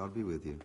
God be with you.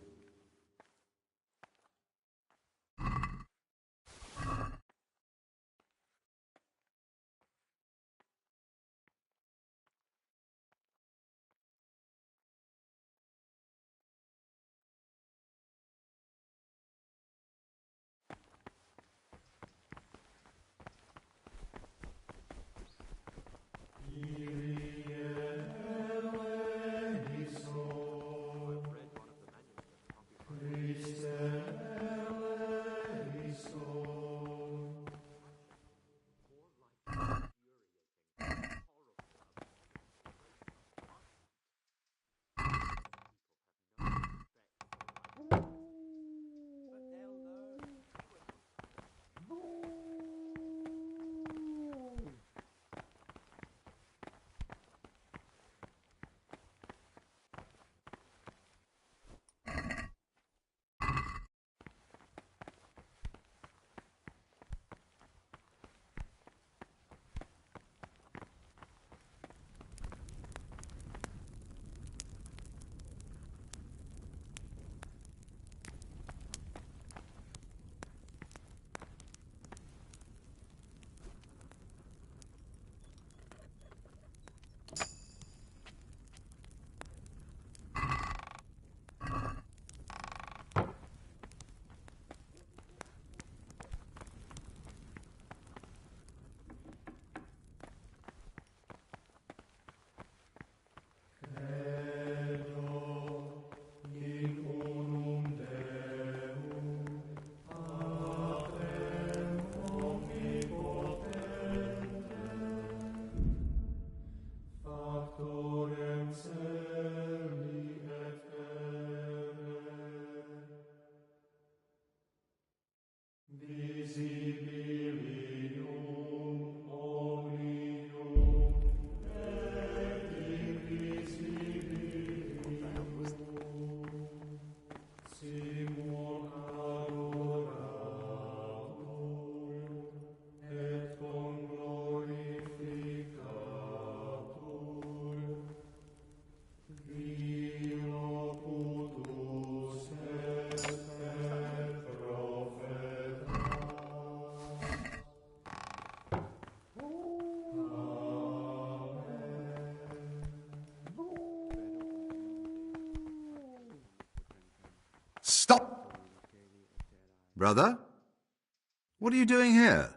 Stop! Brother? What are you doing here?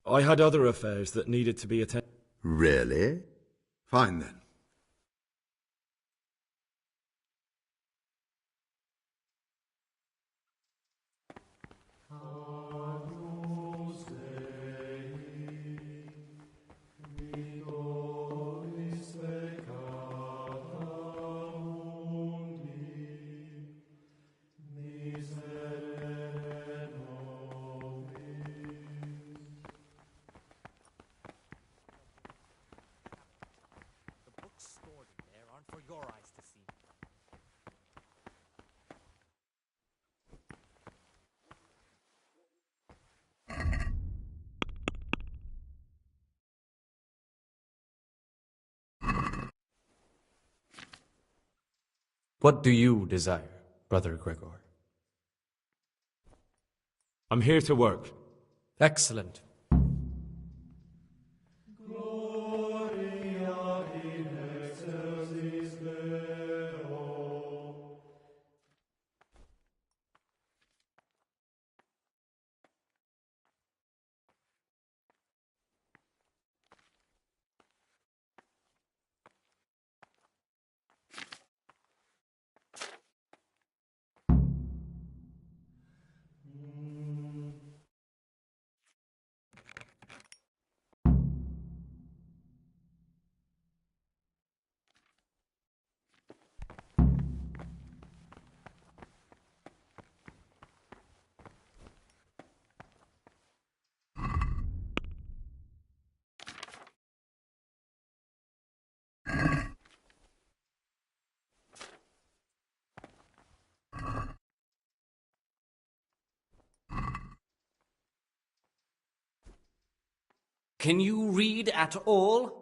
I had other affairs that needed to be attended. Really? Fine then. What do you desire, Brother Gregor? I'm here to work. Excellent. Can you read at all?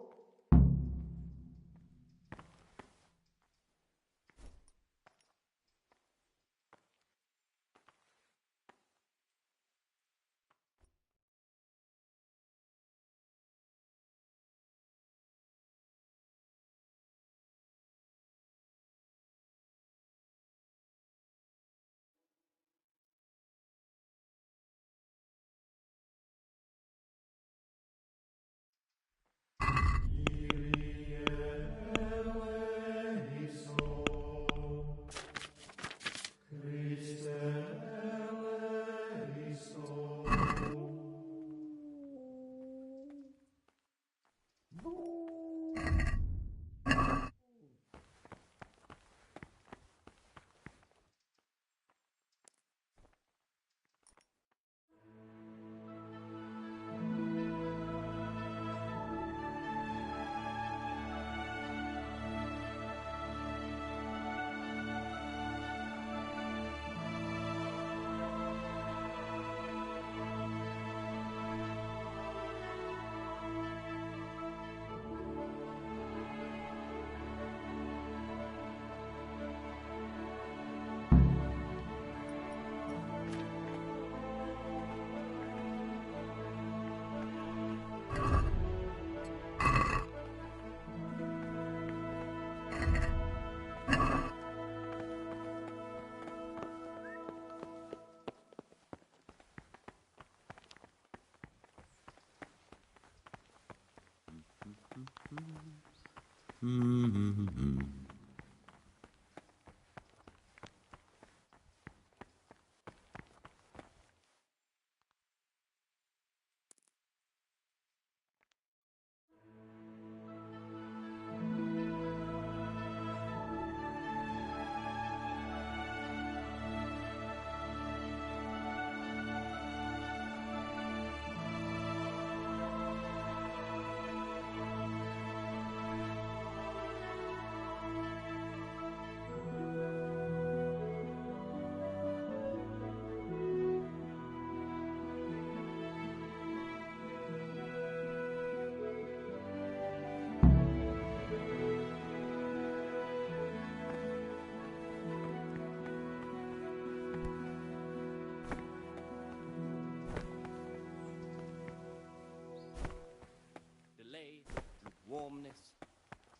Warmness,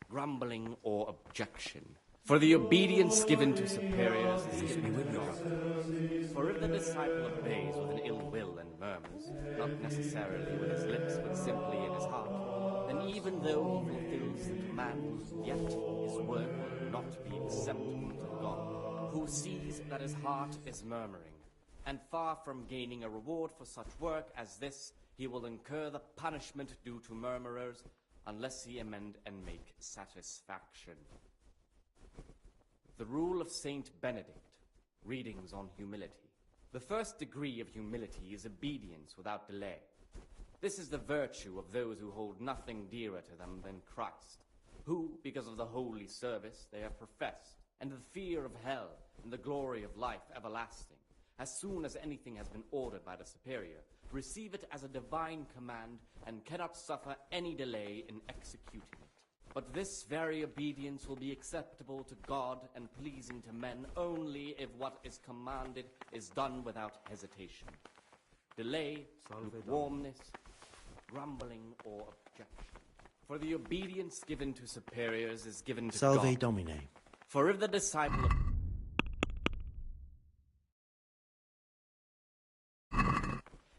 grumbling, or objection. For the obedience given to superiors is given with God. For if the disciple obeys with an ill will and murmurs, not necessarily with his lips, but simply in his heart, then even though he fulfills the command, yet his work will not be acceptable to God, who sees that his heart is murmuring. And far from gaining a reward for such work as this, he will incur the punishment due to murmurers, unless he amend and make satisfaction. The Rule of Saint Benedict, Readings on Humility. The first degree of humility is obedience without delay. This is the virtue of those who hold nothing dearer to them than Christ, who, because of the holy service they have professed, and the fear of hell and the glory of life everlasting, as soon as anything has been ordered by the superior, receive it as a divine command and cannot suffer any delay in executing it. But this very obedience will be acceptable to God and pleasing to men only if what is commanded is done without hesitation. Delay, lukewarmness, grumbling, or objection. For the obedience given to superiors is given to Salve God. Domine. For if the disciple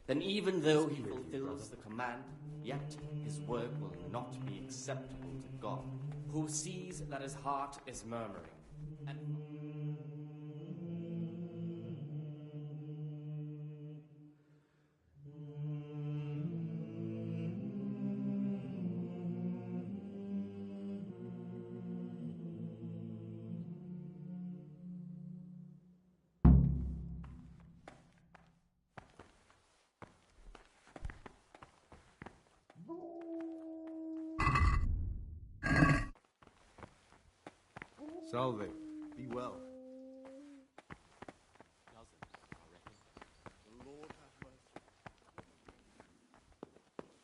then even though he fulfills the command, yet his work will not be acceptable to God, who sees that his heart is murmuring. And Salve. Be well. The Lord have mercy.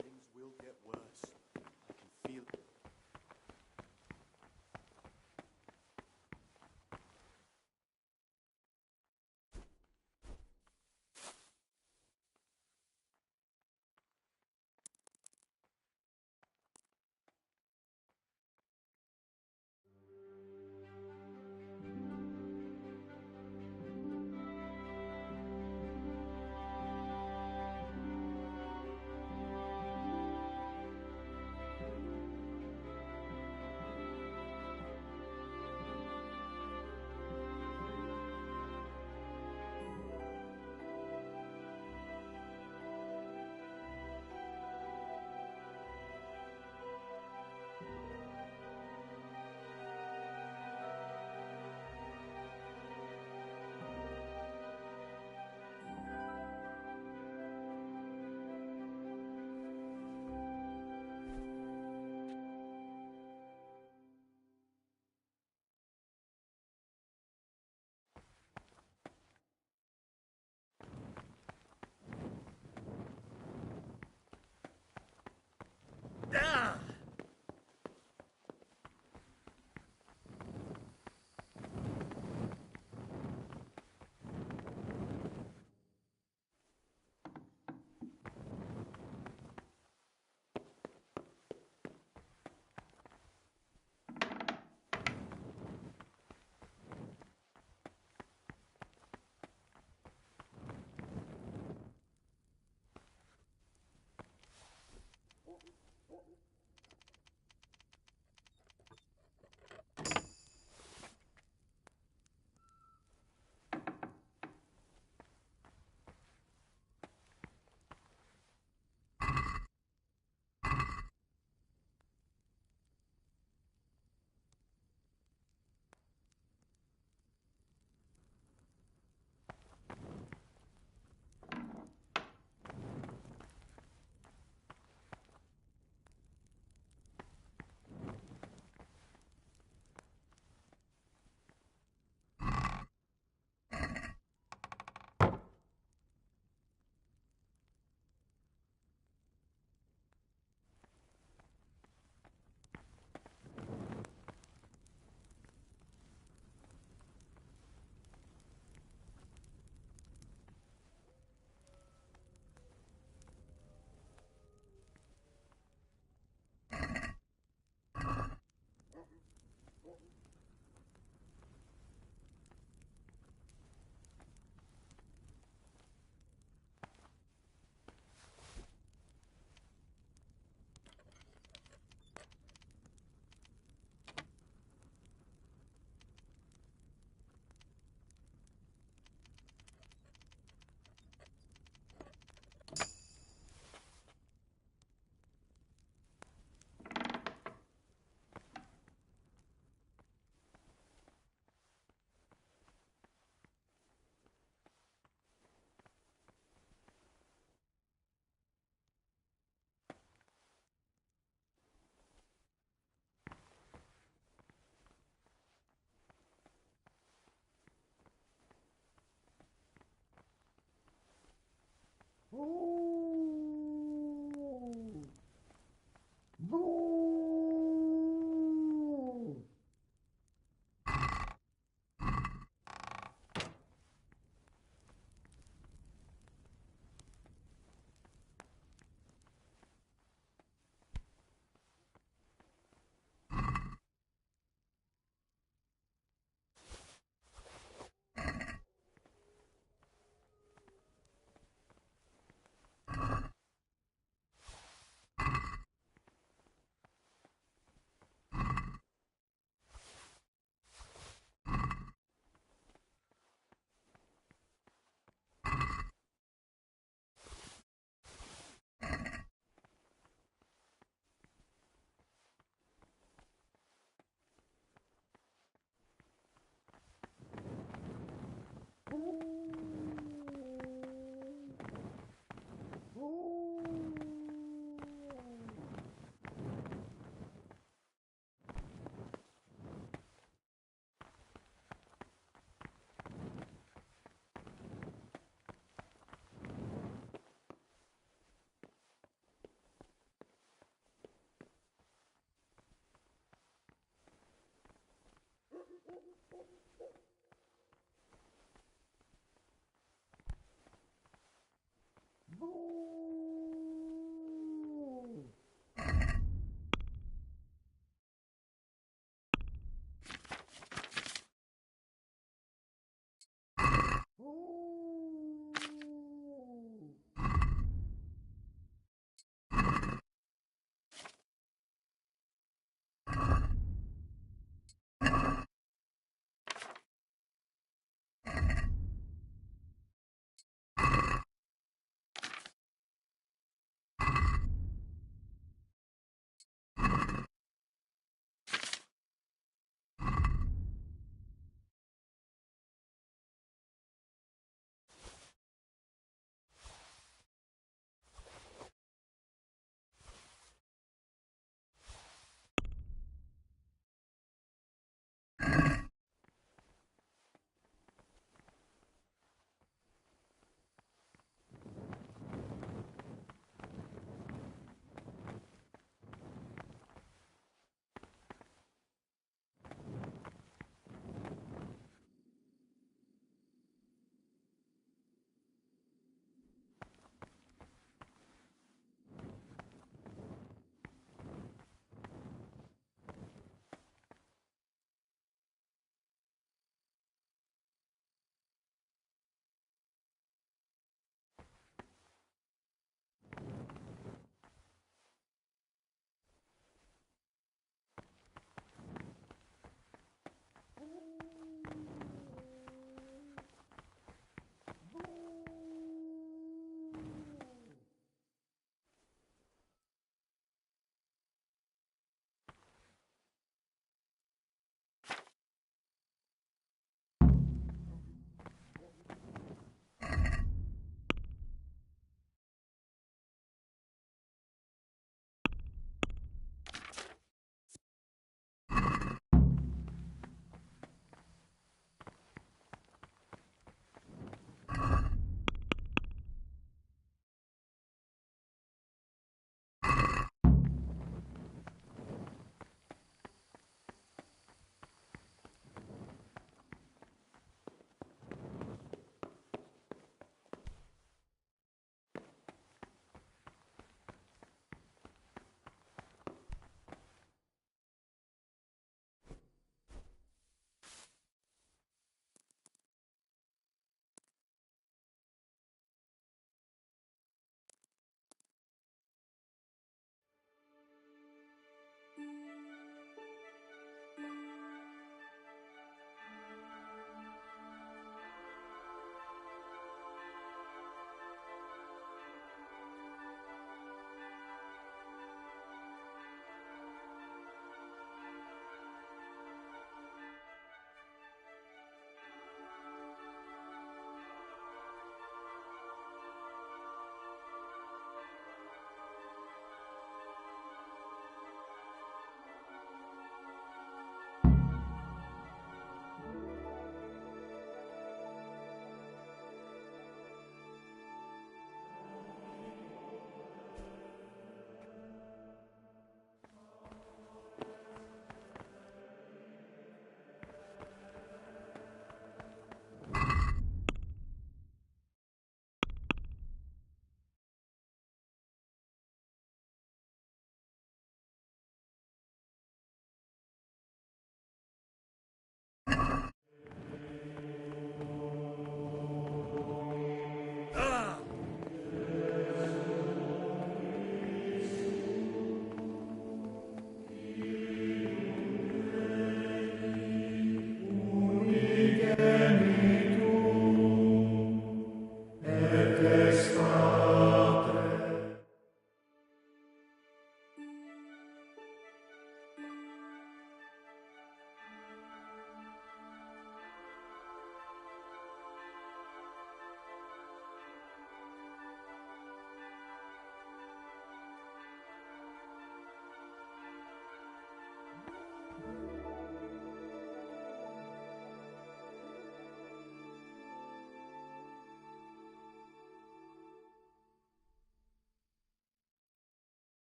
Things will get worse. I can feel it.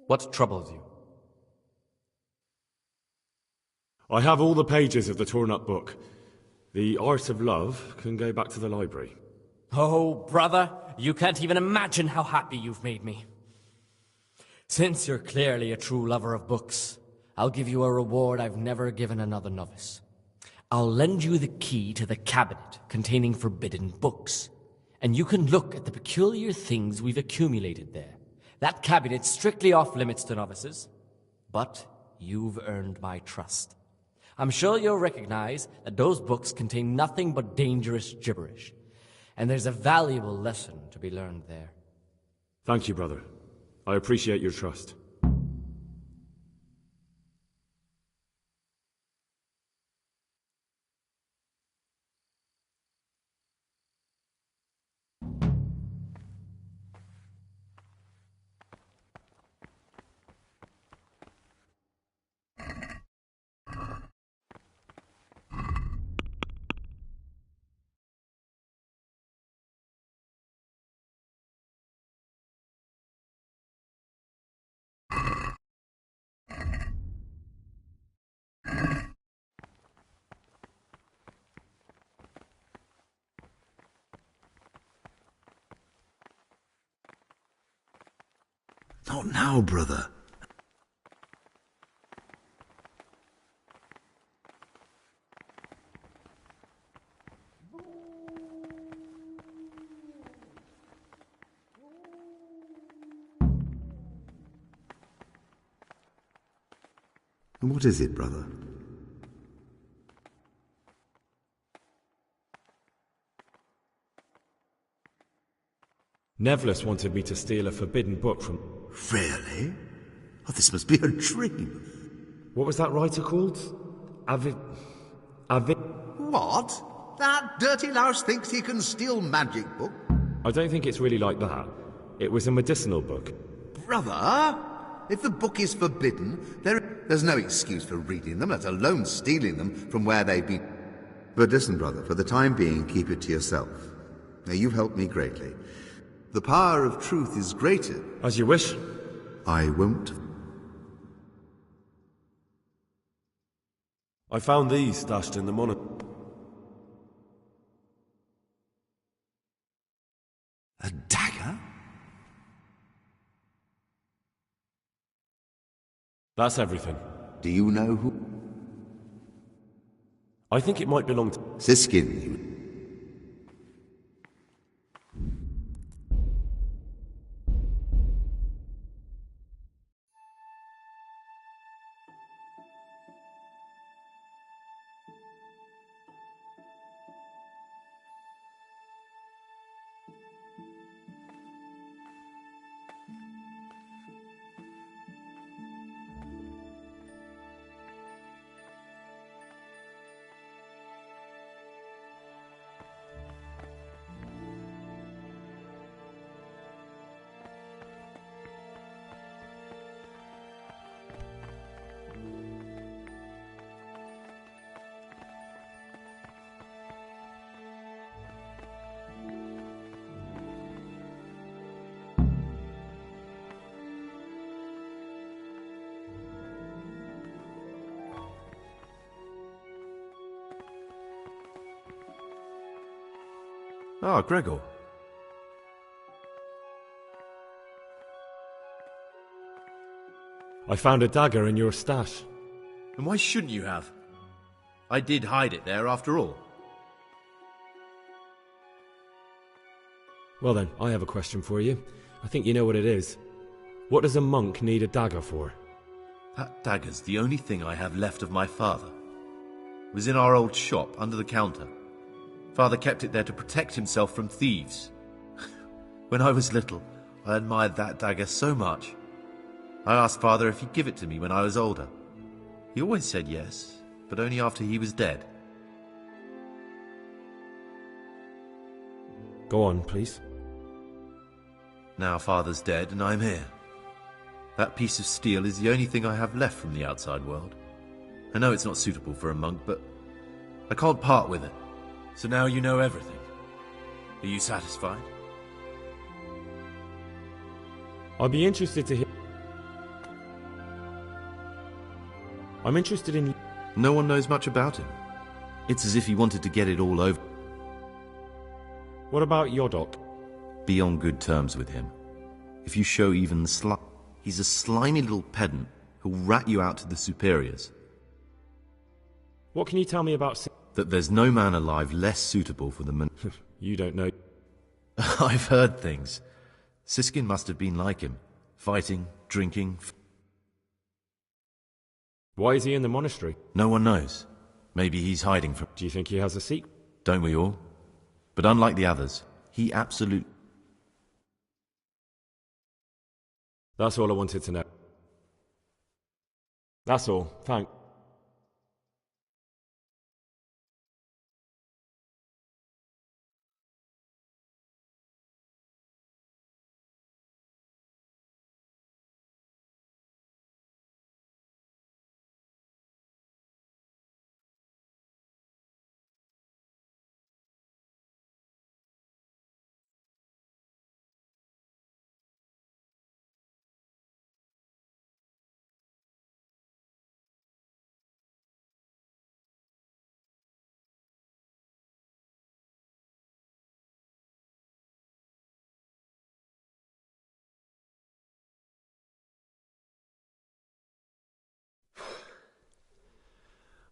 What troubles you? I have all the pages of the torn-up book. The Art of Love can go back to the library. Oh, brother, you can't even imagine how happy you've made me. Since you're clearly a true lover of books, I'll give you a reward I've never given another novice. I'll lend you the key to the cabinet containing forbidden books, and you can look at the peculiar things we've accumulated there. That cabinet's strictly off-limits to novices, but you've earned my trust. I'm sure you'll recognize that those books contain nothing but dangerous gibberish, and there's a valuable lesson to be learned there. Thank you, brother. I appreciate your trust. Not now, brother. And what is it, brother? Nevlis wanted me to steal a forbidden book from... Really? Oh, this must be a dream. What was that writer called? Avid... What? That dirty louse thinks he can steal magic book? I don't think it's really like that. It was a medicinal book. Brother, if the book is forbidden, there's no excuse for reading them, let alone stealing them from where they've been. But listen, brother, for the time being, keep it to yourself. Now, you've helped me greatly. The power of truth is greater. As you wish. I won't. I found these stashed in the monastery. A dagger? That's everything. Do you know who? I think it might belong to... Siskin. Ah, Gregor. I found a dagger in your stash. And why shouldn't you have? I did hide it there after all. Well then, I have a question for you. I think you know what it is. What does a monk need a dagger for? That dagger's the only thing I have left of my father. It was in our old shop under the counter. Father kept it there to protect himself from thieves. When I was little, I admired that dagger so much. I asked Father if he'd give it to me when I was older. He always said yes, but only after he was dead. Go on, please. Now Father's dead and I'm here. That piece of steel is the only thing I have left from the outside world. I know it's not suitable for a monk, but I can't part with it. So now you know everything. Are you satisfied? I'd be interested to hear... I'm interested in... No one knows much about him. It's as if he wanted to get it all over. What about Yodok? Be on good terms with him. If you show even the he's a slimy little pedant who'll rat you out to the superiors. What can you tell me about... That there's no man alive less suitable for the You don't know. I've heard things. Siskin must have been like him. Fighting, drinking... Why is he in the monastery? No one knows. Maybe he's hiding from... Do you think he has a secret? Don't we all? But unlike the others, he absolutely... That's all I wanted to know. That's all. Thanks.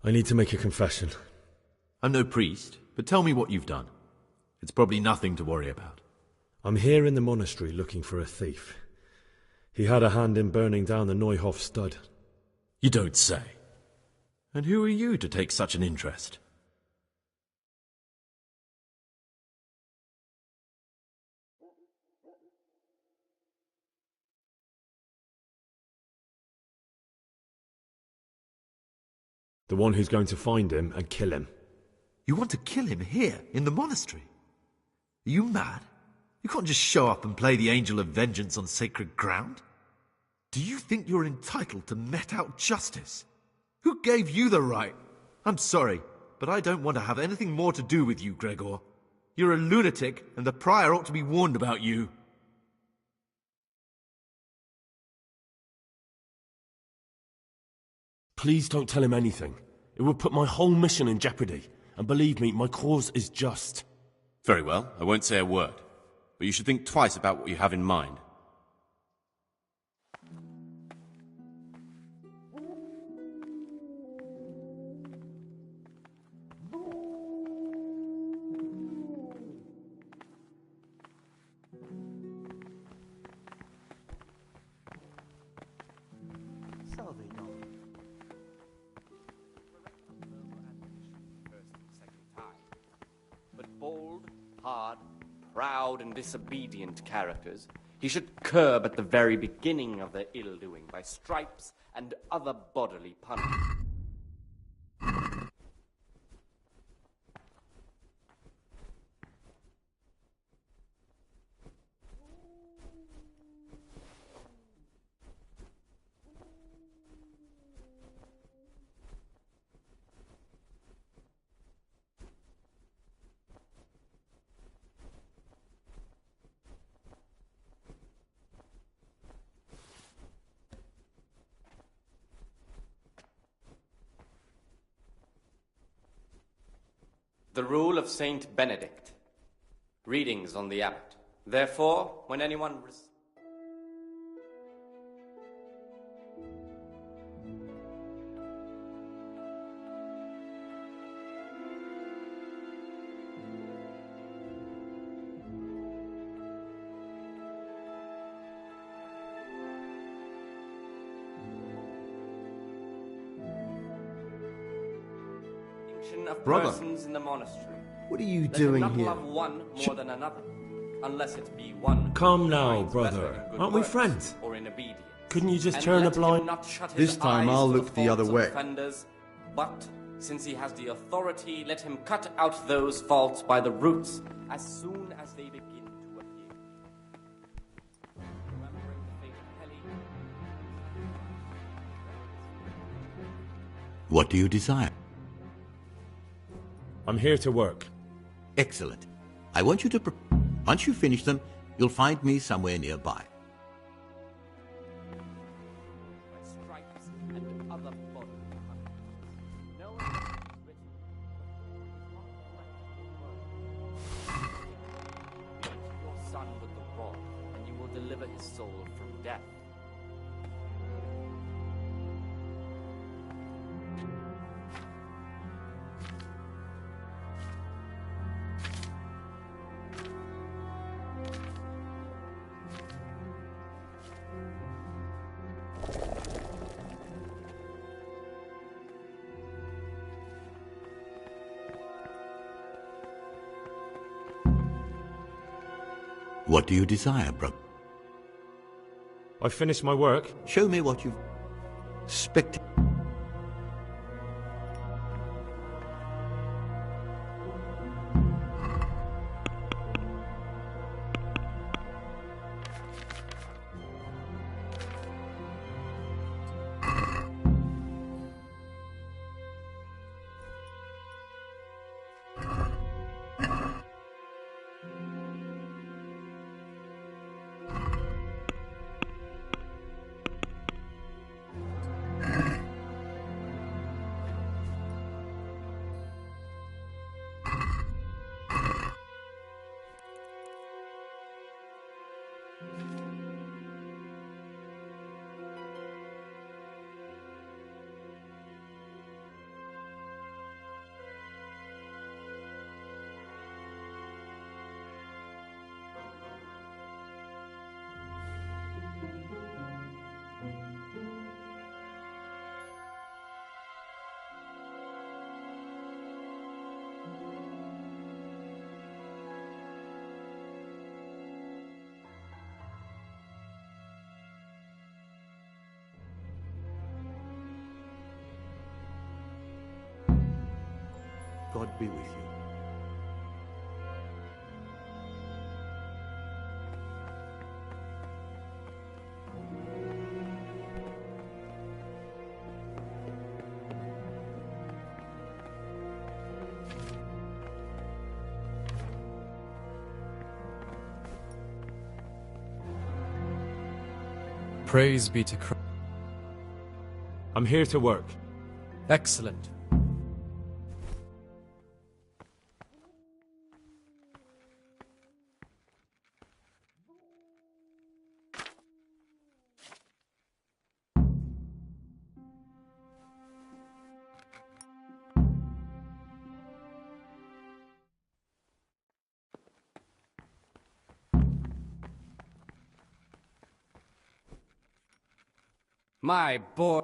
I need to make a confession. I'm no priest, but tell me what you've done. It's probably nothing to worry about. I'm here in the monastery looking for a thief. He had a hand in burning down the Neuhof stud. You don't say. And who are you to take such an interest? The one who's going to find him and kill him. You want to kill him here, in the monastery? Are you mad? You can't just show up and play the angel of vengeance on sacred ground. Do you think you're entitled to mete out justice? Who gave you the right? I'm sorry, but I don't want to have anything more to do with you, Gregor. You're a lunatic, and the prior ought to be warned about you. Please don't tell him anything. It would put my whole mission in jeopardy. And believe me, my cause is just. Very well, I won't say a word. But you should think twice about what you have in mind. Hard, proud, and disobedient characters he should curb at the very beginning of their ill-doing by stripes and other bodily punishment. The rule of Saint Benedict. Readings on the abbot. Therefore, when anyone... of Brother, persons in the monastery. what are you Let doing them not here? love one more than another, unless it be one. Come now, finds better brother. in good Aren't we works friends? Or in obedience. Couldn't you just And turn a let him blind... not shut his This time eyes I'll to the look the other faults of way. offenders, but since he has the authority, let him cut out those faults by the roots as soon as they begin to appear. Remembering the fate of Heli, What do you desire? I'm here to work. Excellent. I want you to... Once you finish them, you'll find me somewhere nearby. by stripes and other bodily punishment. son with the rod, and you will deliver his soul from death. What do you desire, brother? I've finished my work. Show me what you've spect. God be with you. Praise be to Christ. I'm here to work. Excellent. My boy.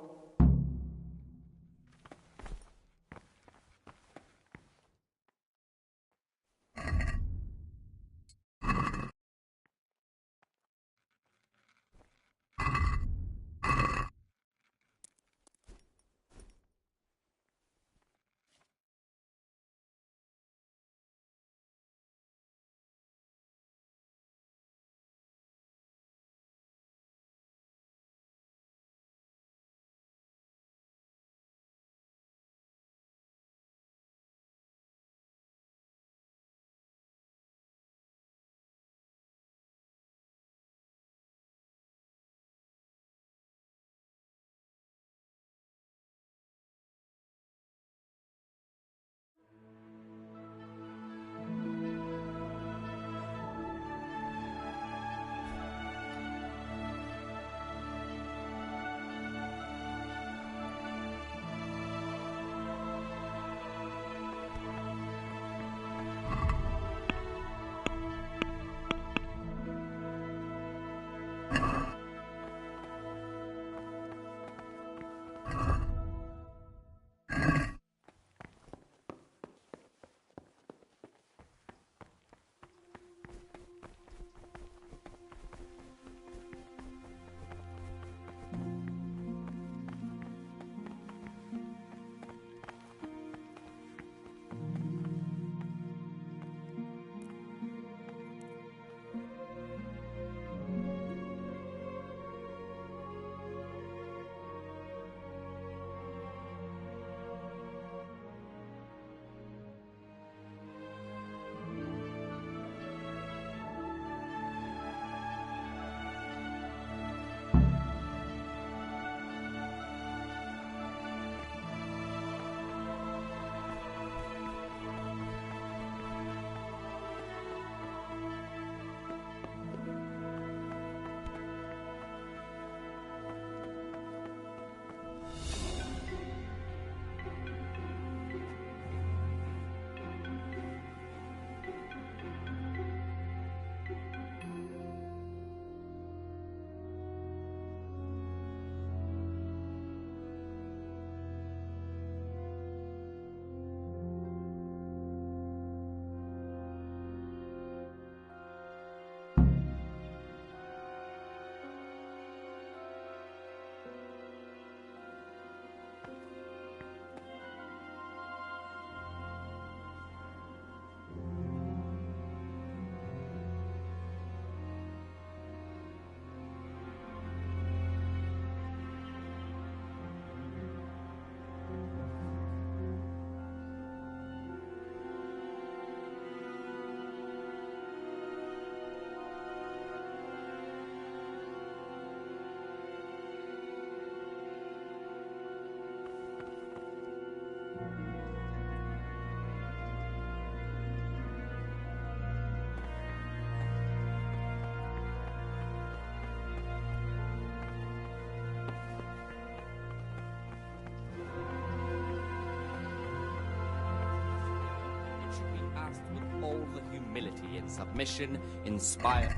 humility and submission inspire.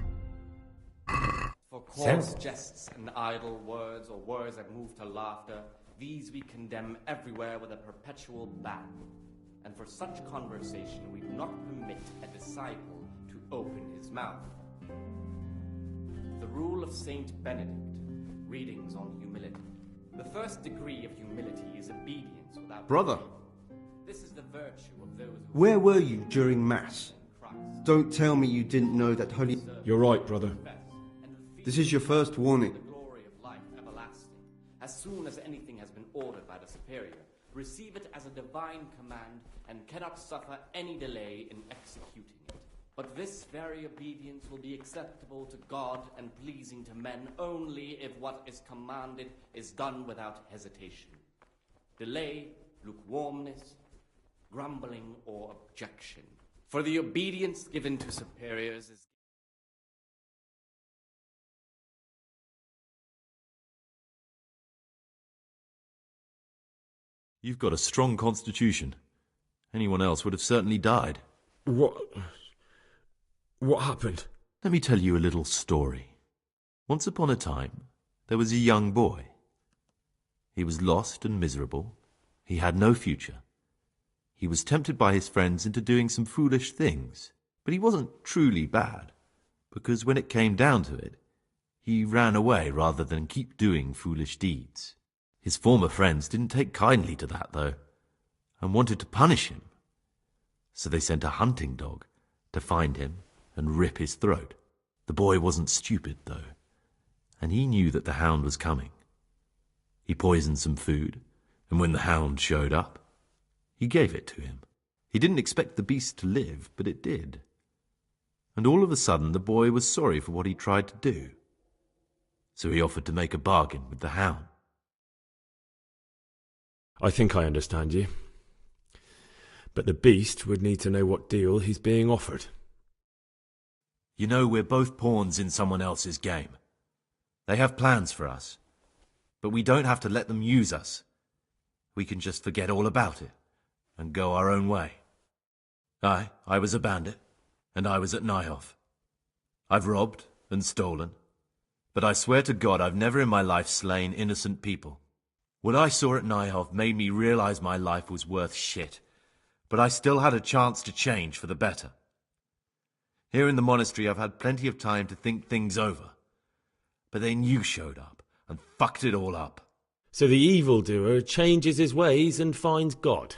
For coarse jests and idle words, or words that move to laughter, these we condemn everywhere with a perpetual ban. And for such conversation we do not permit a disciple to open his mouth. The rule of Saint Benedict, readings on humility. The first degree of humility is obedience without... Brother, This is the virtue of those who... where were you during Mass? Don't tell me you didn't know that Holy... You're right, brother. This is your first warning. The glory of life everlasting. As soon as anything has been ordered by the superior, receive it as a divine command and cannot suffer any delay in executing it. But this very obedience will be acceptable to God and pleasing to men only if what is commanded is done without hesitation. Delay, lukewarmness, grumbling, or objection. For the obedience given to superiors is... You've got a strong constitution. Anyone else would have certainly died. What happened? Let me tell you a little story. Once upon a time, there was a young boy. He was lost and miserable. He had no future. He was tempted by his friends into doing some foolish things, but he wasn't truly bad, because when it came down to it, he ran away rather than keep doing foolish deeds. His former friends didn't take kindly to that, though, and wanted to punish him. So they sent a hunting dog to find him and rip his throat. The boy wasn't stupid, though, and he knew that the hound was coming. He poisoned some food, and when the hound showed up, he gave it to him. He didn't expect the beast to live, but it did. And all of a sudden the boy was sorry for what he tried to do. So he offered to make a bargain with the hound. I think I understand you. But the beast would need to know what deal he's being offered. You know, we're both pawns in someone else's game. They have plans for us, but we don't have to let them use us. We can just forget all about it and go our own way. I was a bandit, and I was at Nyhoff. I've robbed and stolen, but I swear to God I've never in my life slain innocent people. What I saw at Nyhoff made me realize my life was worth shit, but I still had a chance to change for the better. Here in the monastery I've had plenty of time to think things over, but then you showed up and fucked it all up. So the evildoer changes his ways and finds God.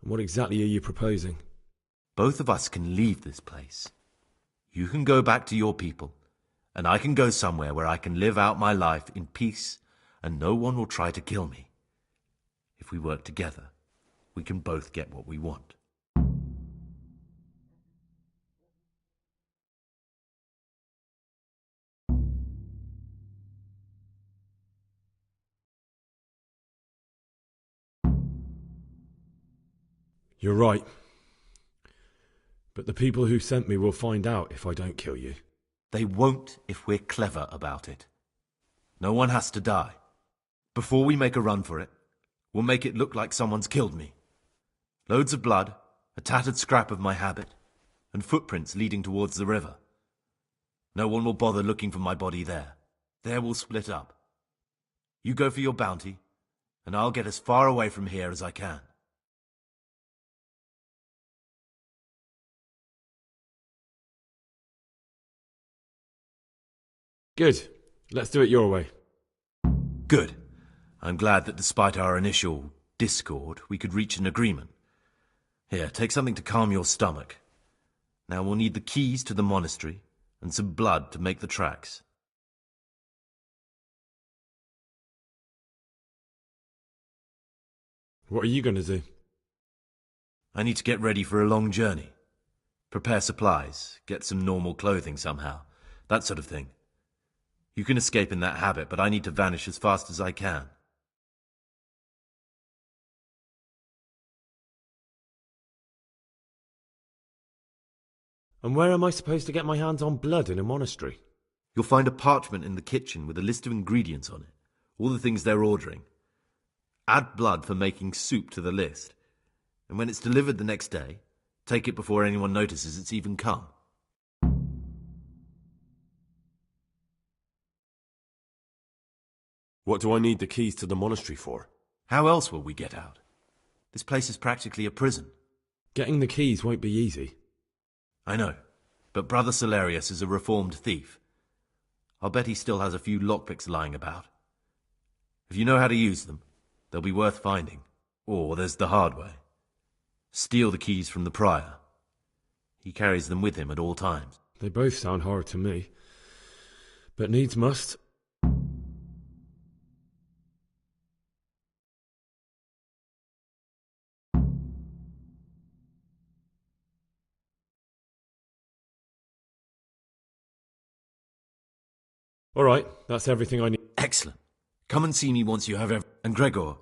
And what exactly are you proposing? Both of us can leave this place. You can go back to your people, and I can go somewhere where I can live out my life in peace and no one will try to kill me. If we work together, we can both get what we want. You're right. But the people who sent me will find out if I don't kill you. They won't if we're clever about it. No one has to die. Before we make a run for it, we'll make it look like someone's killed me. Loads of blood, a tattered scrap of my habit, and footprints leading towards the river. No one will bother looking for my body there. There we'll split up. You go for your bounty, and I'll get as far away from here as I can. Good. Let's do it your way. Good. I'm glad that despite our initial discord, we could reach an agreement. Here, take something to calm your stomach. Now we'll need the keys to the monastery and some blood to make the tracks. What are you going to do? I need to get ready for a long journey. Prepare supplies, get some normal clothing somehow, that sort of thing. You can escape in that habit, but I need to vanish as fast as I can. And where am I supposed to get my hands on blood in a monastery? You'll find a parchment in the kitchen with a list of ingredients on it, all the things they're ordering. Add blood for making soup to the list, and when it's delivered the next day, Take it before anyone notices it's even come. What do I need the keys to the monastery for? How else will we get out? This place is practically a prison. Getting the keys won't be easy. I know, but Brother Solarius is a reformed thief. I'll bet he still has a few lockpicks lying about. If you know how to use them, they'll be worth finding. Or there's the hard way. Steal the keys from the prior. He carries them with him at all times. They both sound hard to me. But needs must. All right, that's everything I need. Excellent. Come and see me once you have And Gregor.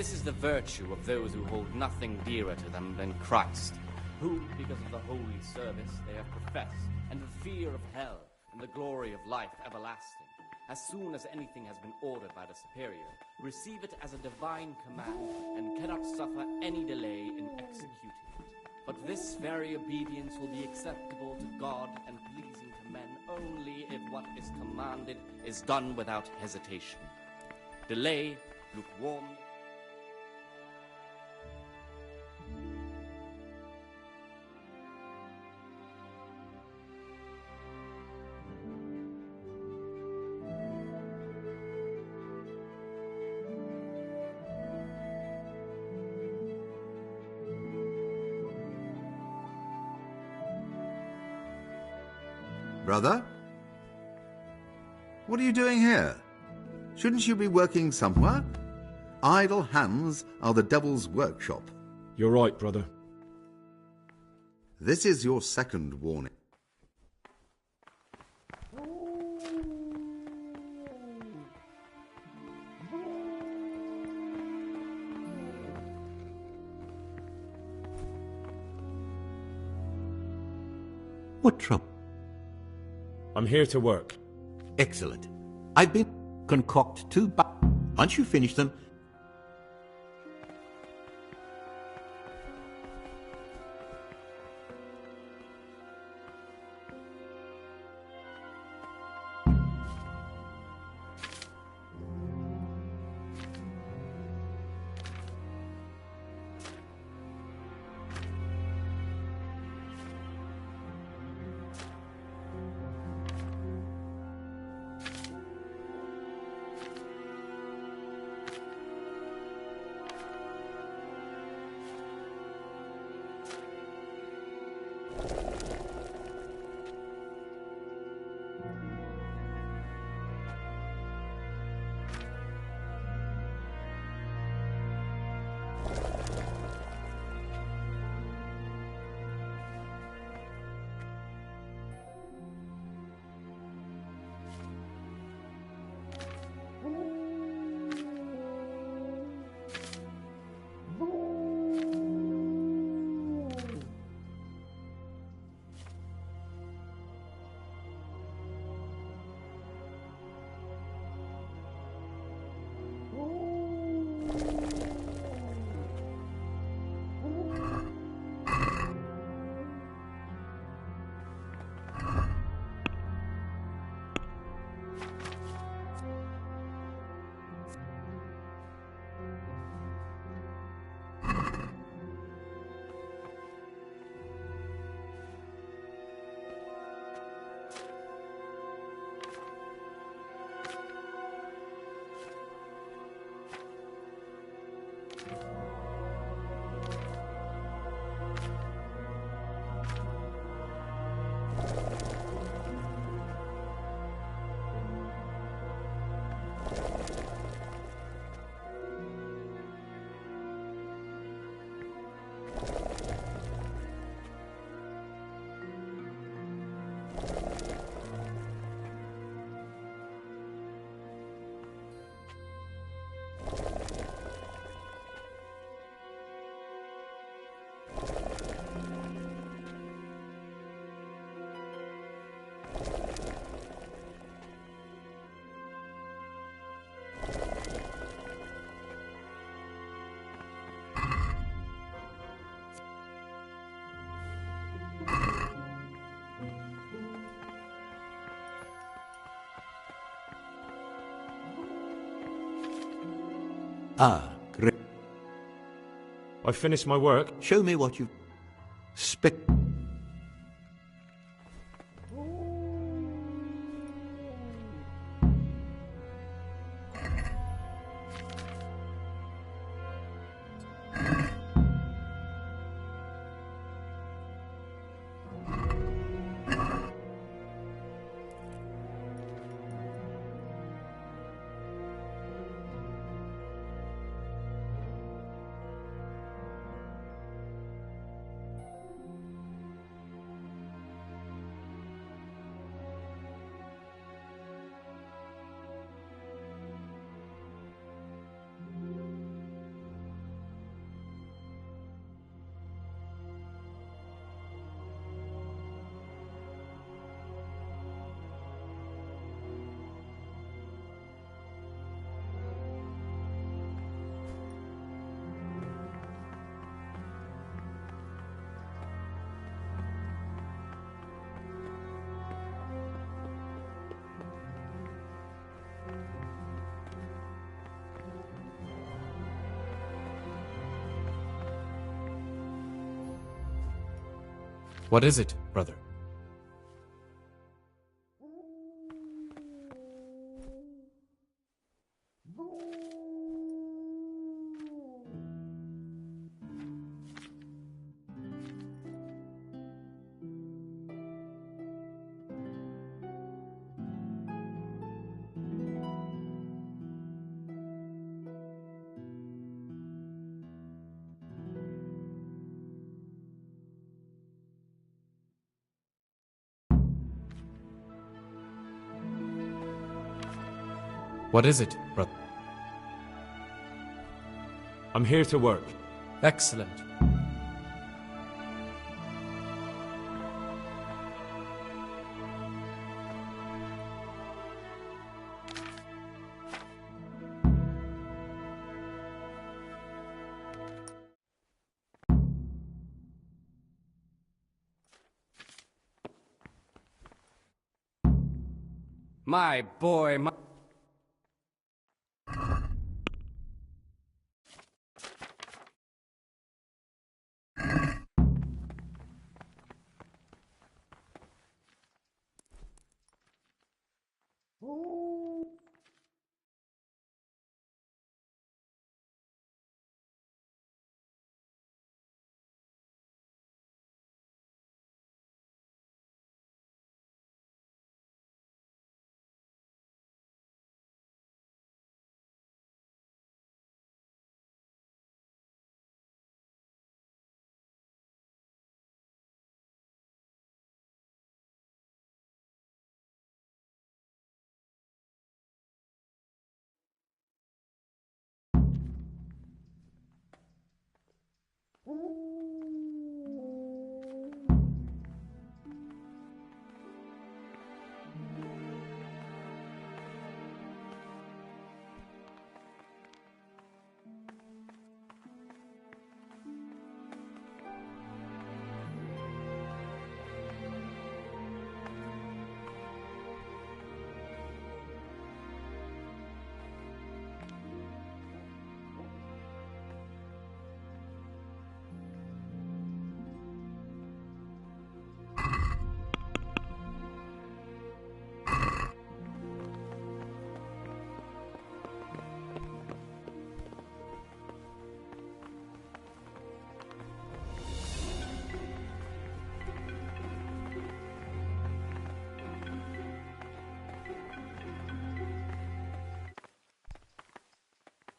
This is the virtue of those who hold nothing dearer to them than Christ, who, because of the holy service they have professed, and the fear of hell, and the glory of life everlasting, as soon as anything has been ordered by the superior, receive it as a divine command, and cannot suffer any delay in executing it. But this very obedience will be acceptable to God and pleasing to men only if what is commanded is done without hesitation. Delay, lukewarm. Brother? What are you doing here? Shouldn't you be working somewhere? Idle hands are the devil's workshop. You're right, brother. This is your second warning. What trouble? I'm here to work. Excellent. I've been concoct two once you finish them, Ah, great. I finished my work. Show me what you've... What is it, brother? What is it, brother? I'm here to work. Excellent. My boy,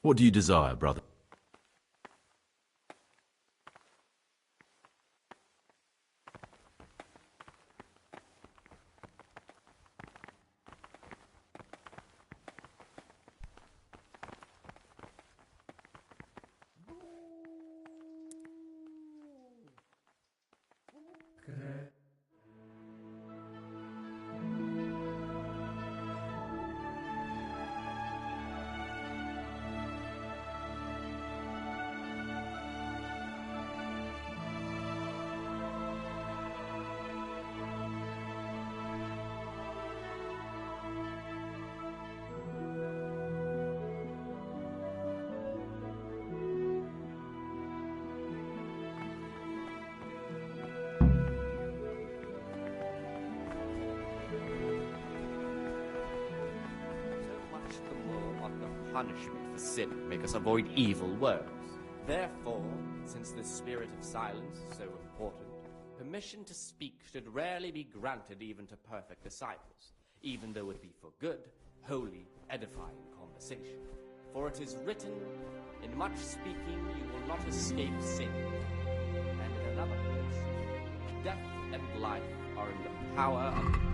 What do you desire, brother? punishment for sin make us avoid evil words. Therefore, since the spirit of silence is so important, permission to speak should rarely be granted even to perfect disciples, even though it be for good, holy, edifying conversation. For it is written, in much speaking you will not escape sin. And in another place, death and life are in the power of...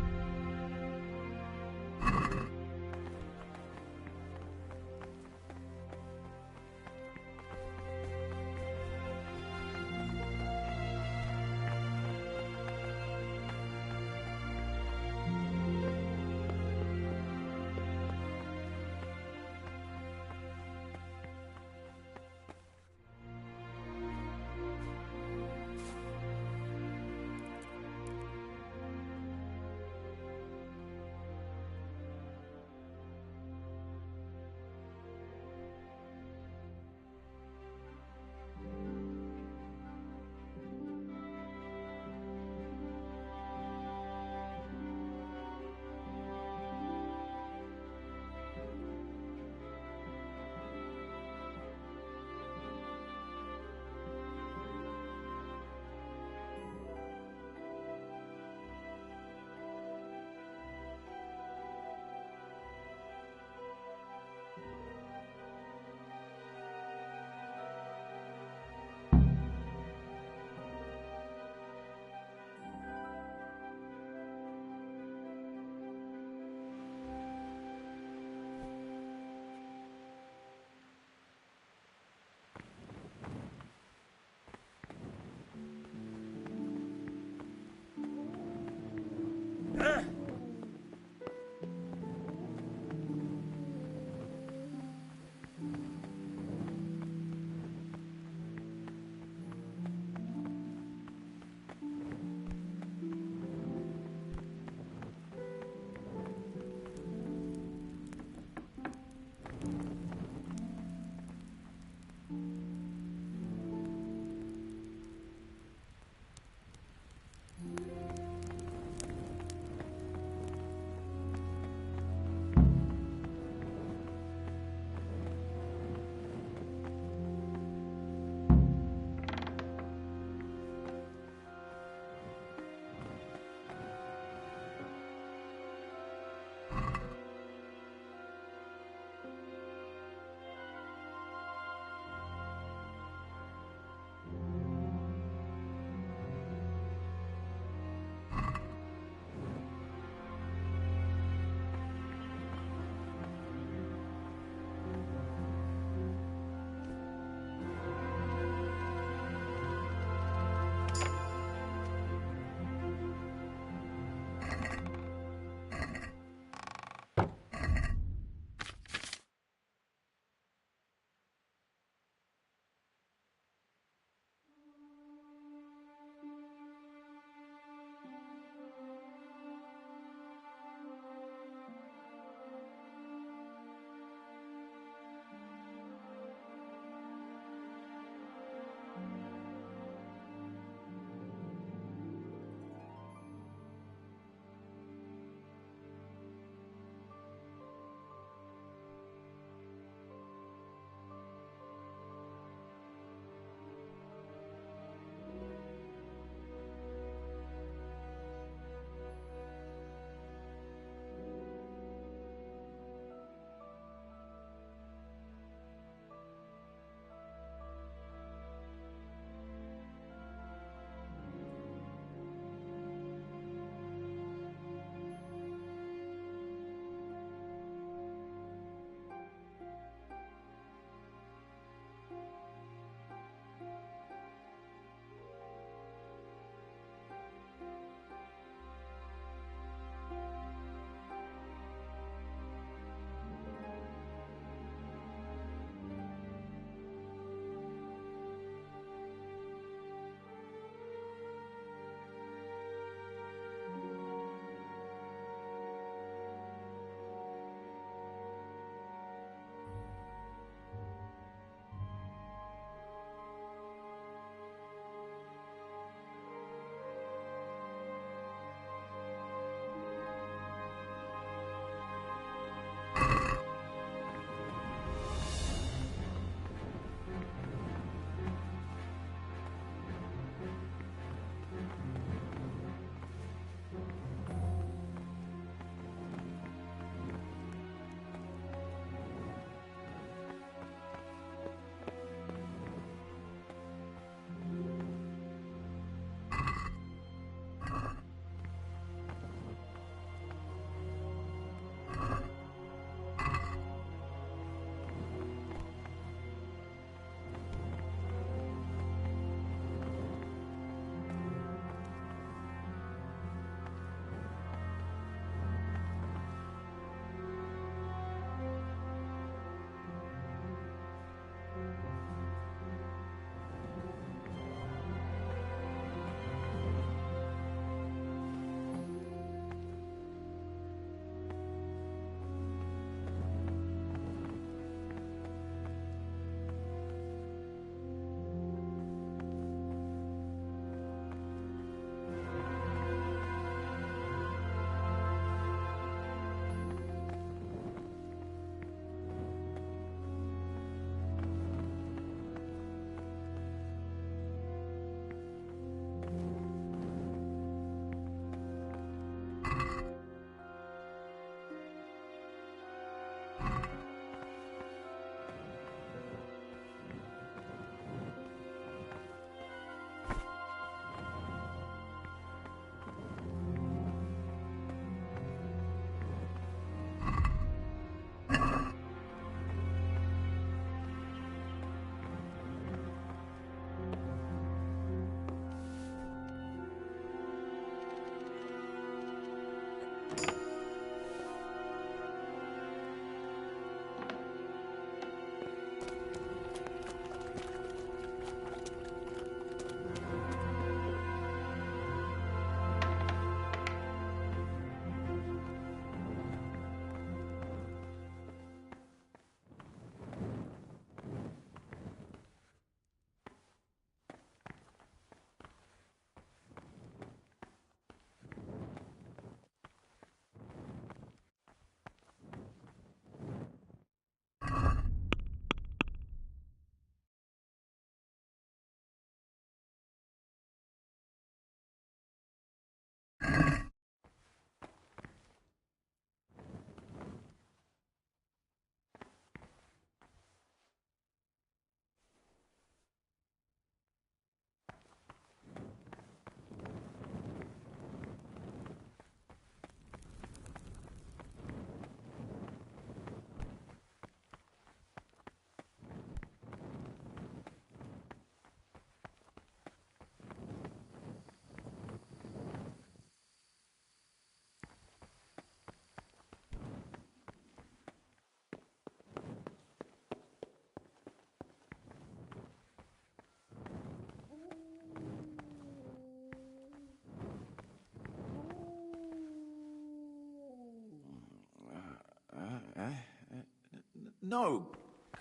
No!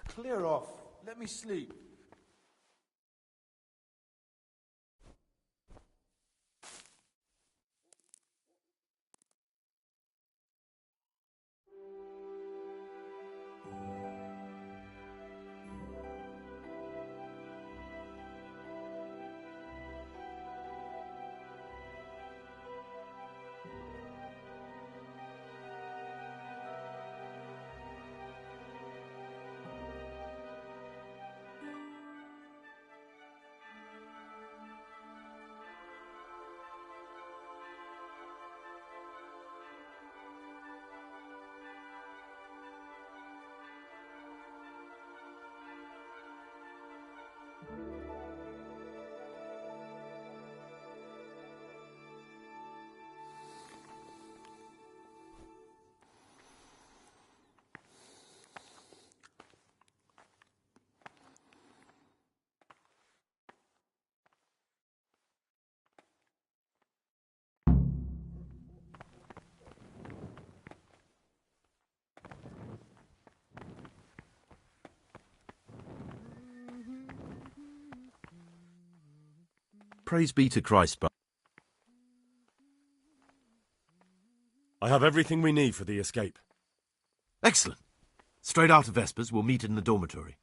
Clear off. Let me sleep. Praise be to Christ, but I have everything we need for the escape. excellent. Straight after Vespers, we'll meet in the dormitory.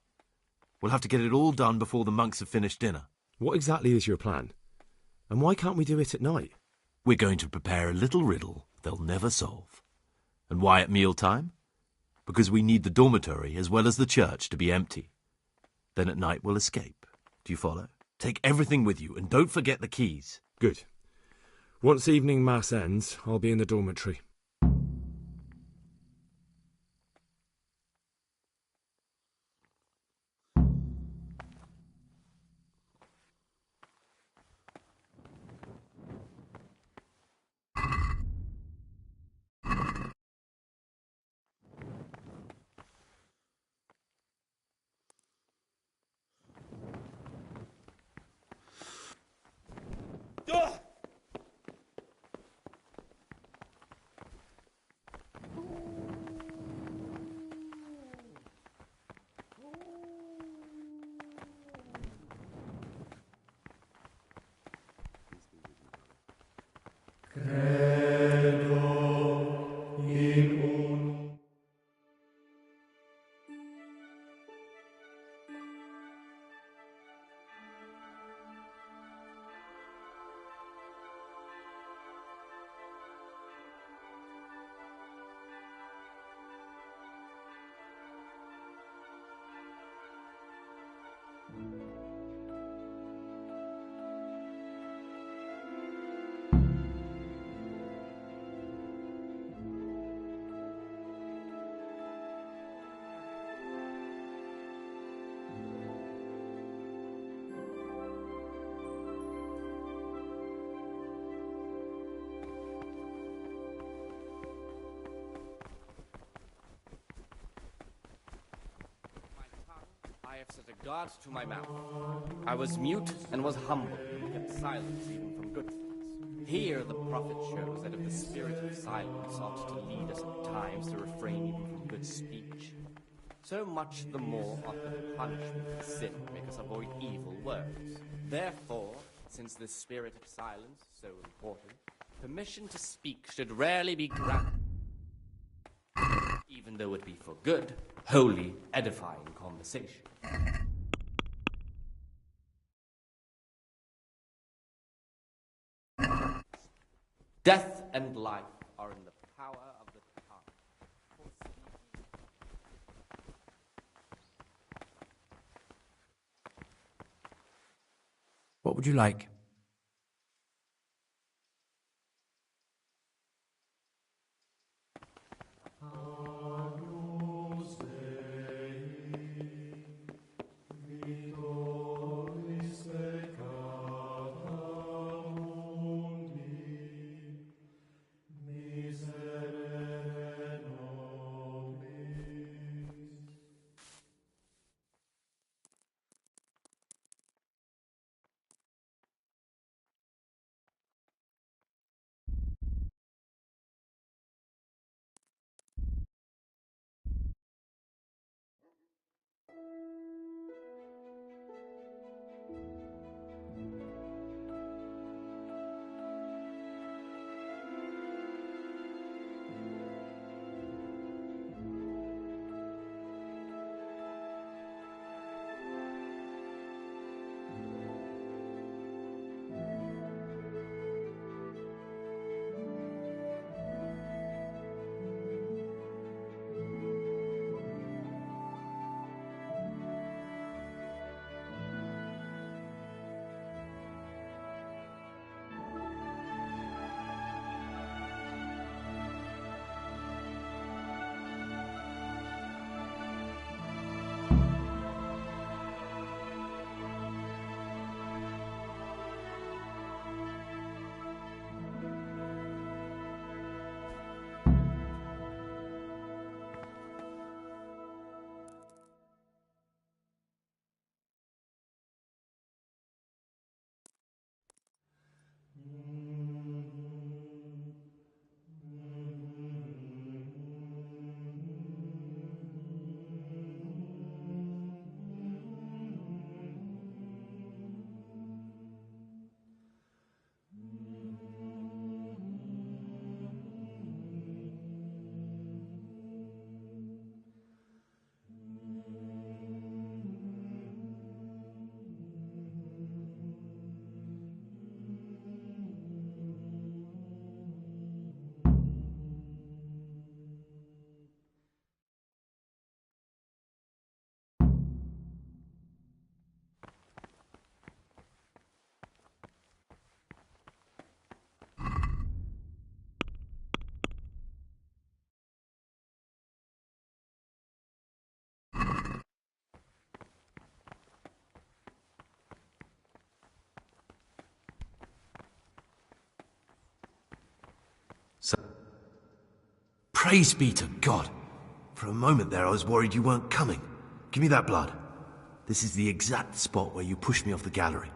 We'll have to get it all done before the monks have finished dinner. What exactly is your plan? And why can't we do it at night? We're going to prepare a little riddle they'll never solve. And why at mealtime? Because we need the dormitory as well as the church to be empty. Then at night we'll escape. Do you follow? Take everything with you, and don't forget the keys. Good. Once evening mass ends, I'll be in the dormitory. I have set a guard to my mouth. I was mute and was humble, and kept silence even from good things. Here the prophet shows that if the spirit of silence ought to lead us at times to refrain even from good speech, so much the more ought the punishment of sin make us avoid evil words. Therefore, since the spirit of silence is so important, permission to speak should rarely be granted, even though it be for good, wholly edifying conversation. Death and life are in the power of the tongue. What would you like? Praise be to God! For a moment there I was worried you weren't coming. Give me that blood. This is the exact spot where you pushed me off the gallery.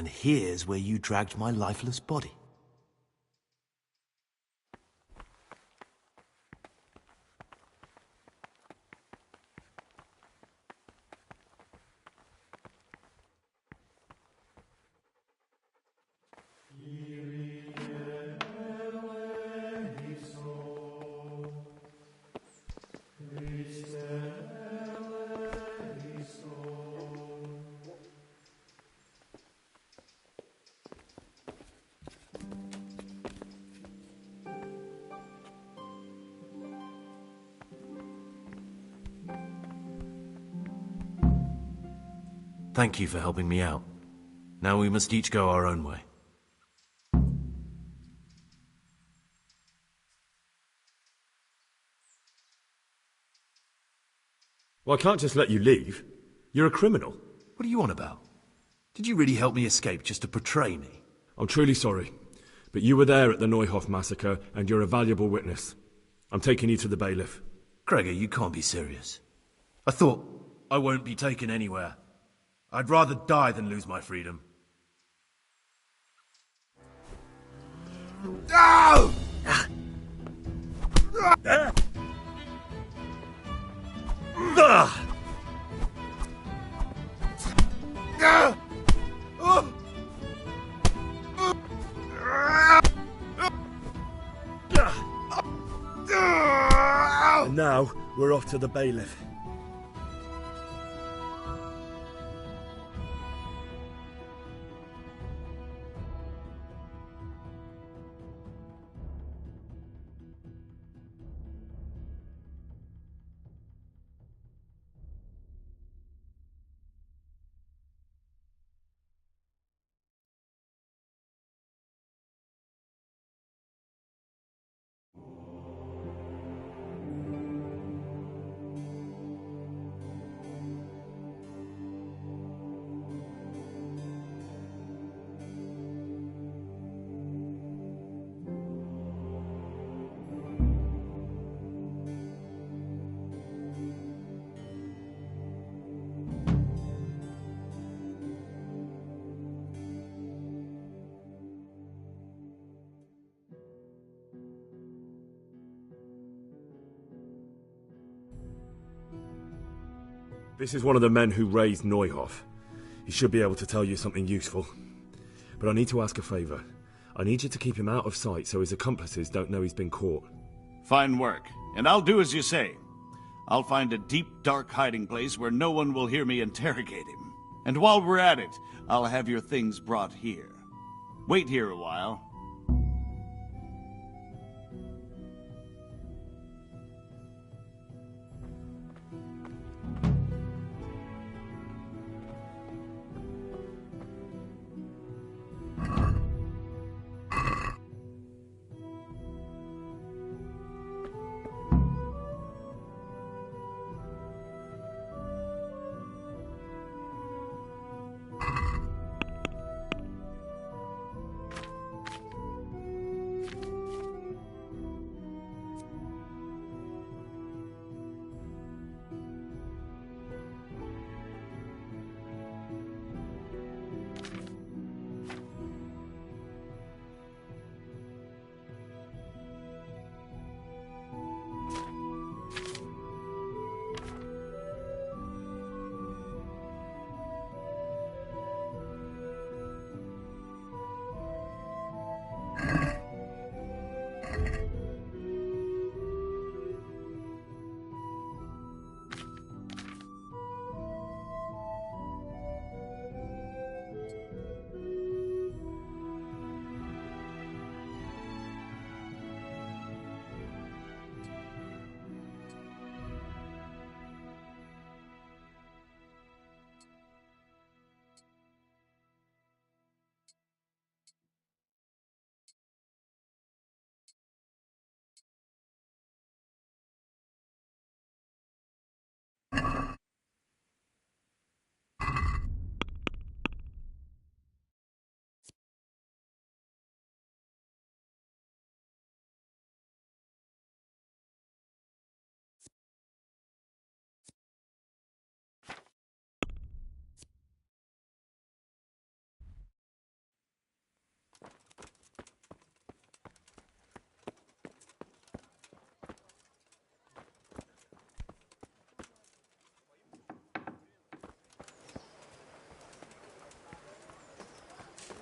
And here's where you dragged my lifeless body. Thank you for helping me out. Now we must each go our own way. Well, I can't just let you leave. You're a criminal. What are you on about? Did you really help me escape just to betray me? I'm truly sorry, but you were there at the Neuhoff massacre, and you're a valuable witness. I'm taking you to the bailiff. Gregor, you can't be serious. I thought I won't be taken anywhere. I'd rather die than lose my freedom. No! We're off to the bailiff. This is one of the men who raised Neuhoff. He should be able to tell you something useful. But I need to ask a favour. I need you to keep him out of sight so his accomplices don't know he's been caught. Fine work. And I'll do as you say. I'll find a deep, dark hiding place where no one will hear me interrogate him. And while we're at it, I'll have your things brought here. Wait here a while.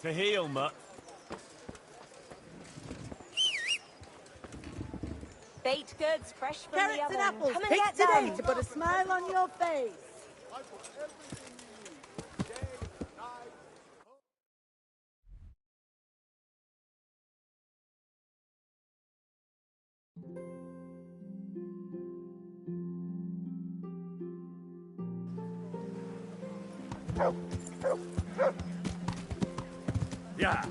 To heel, mutt. Baked goods fresh from Carrots the oven. and apples, Come and picked get today them. to put a smile on your face. Yeah.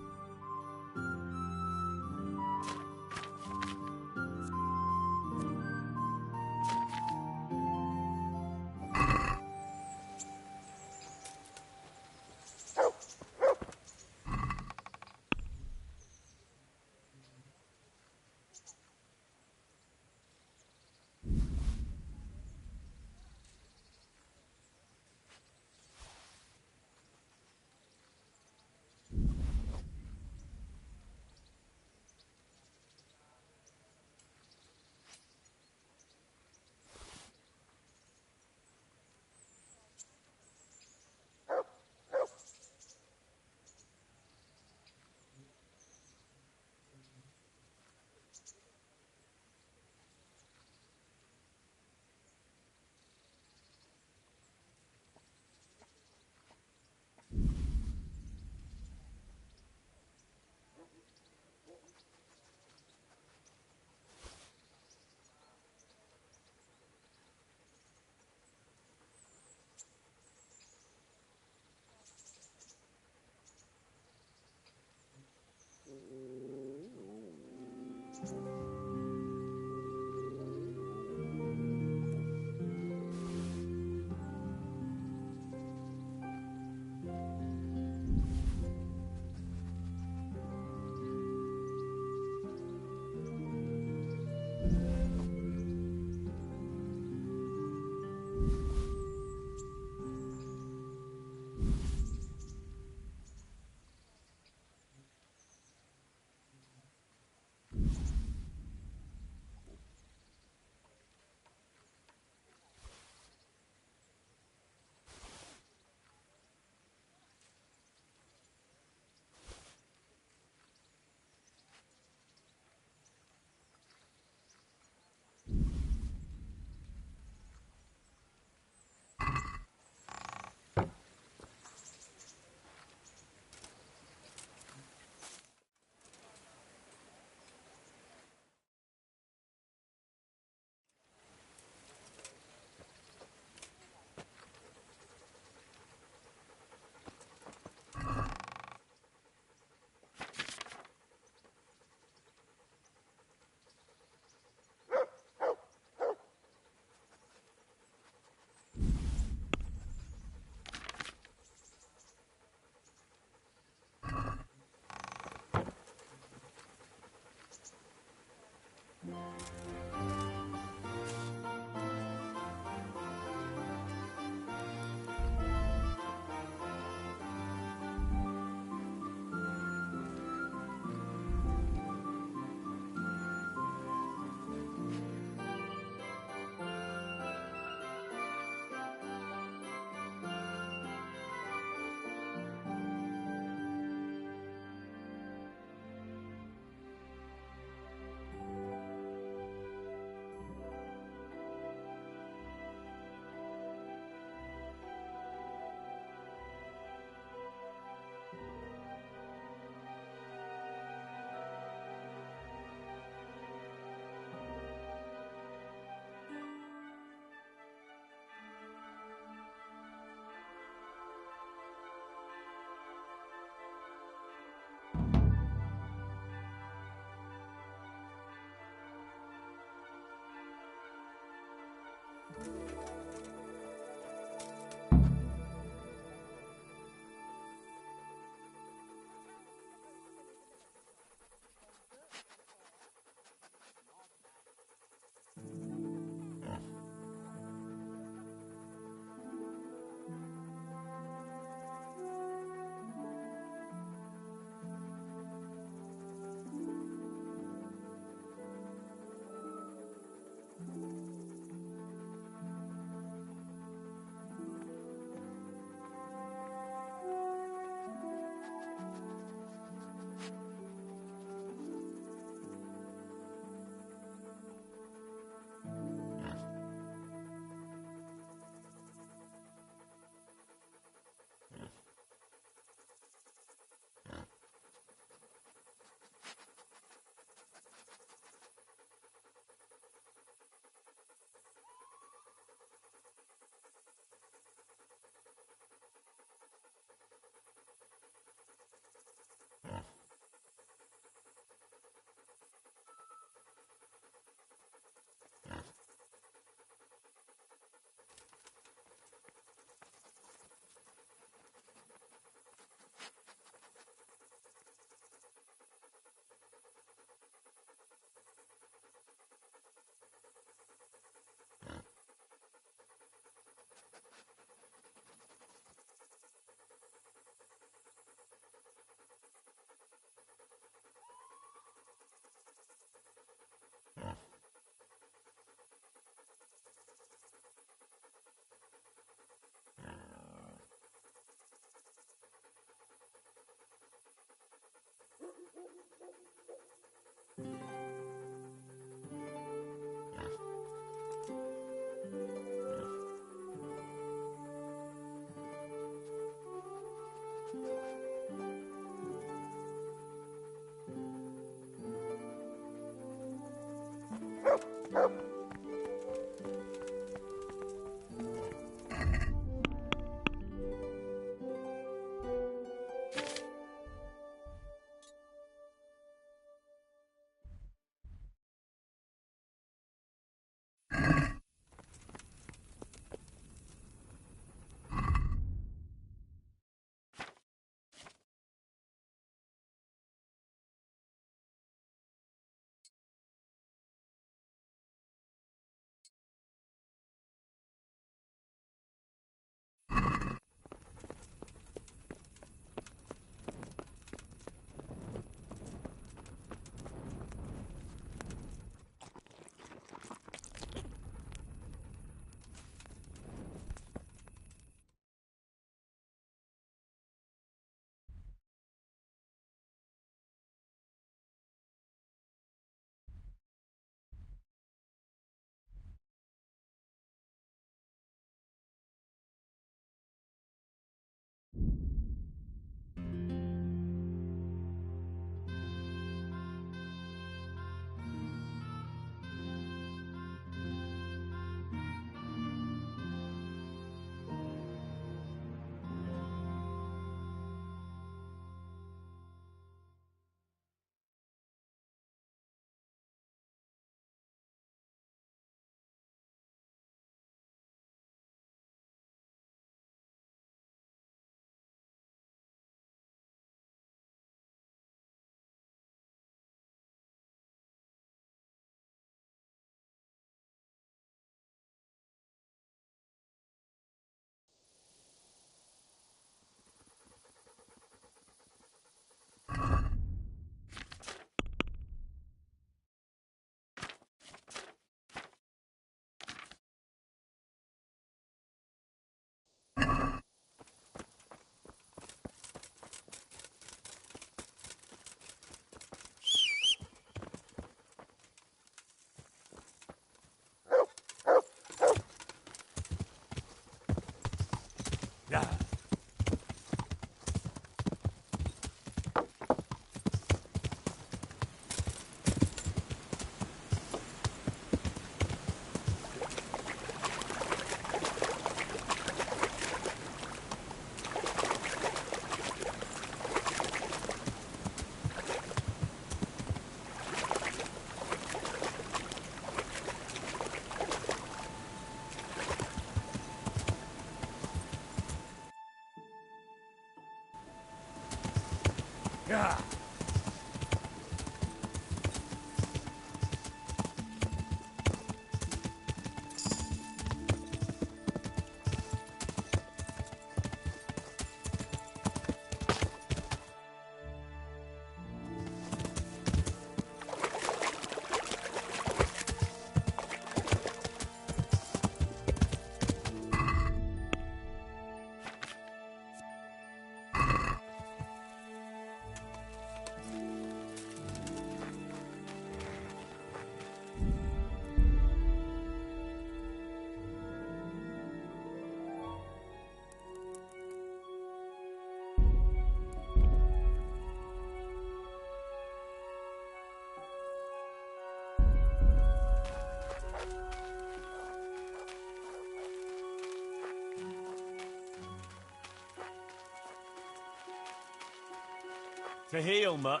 To heal, Mutt.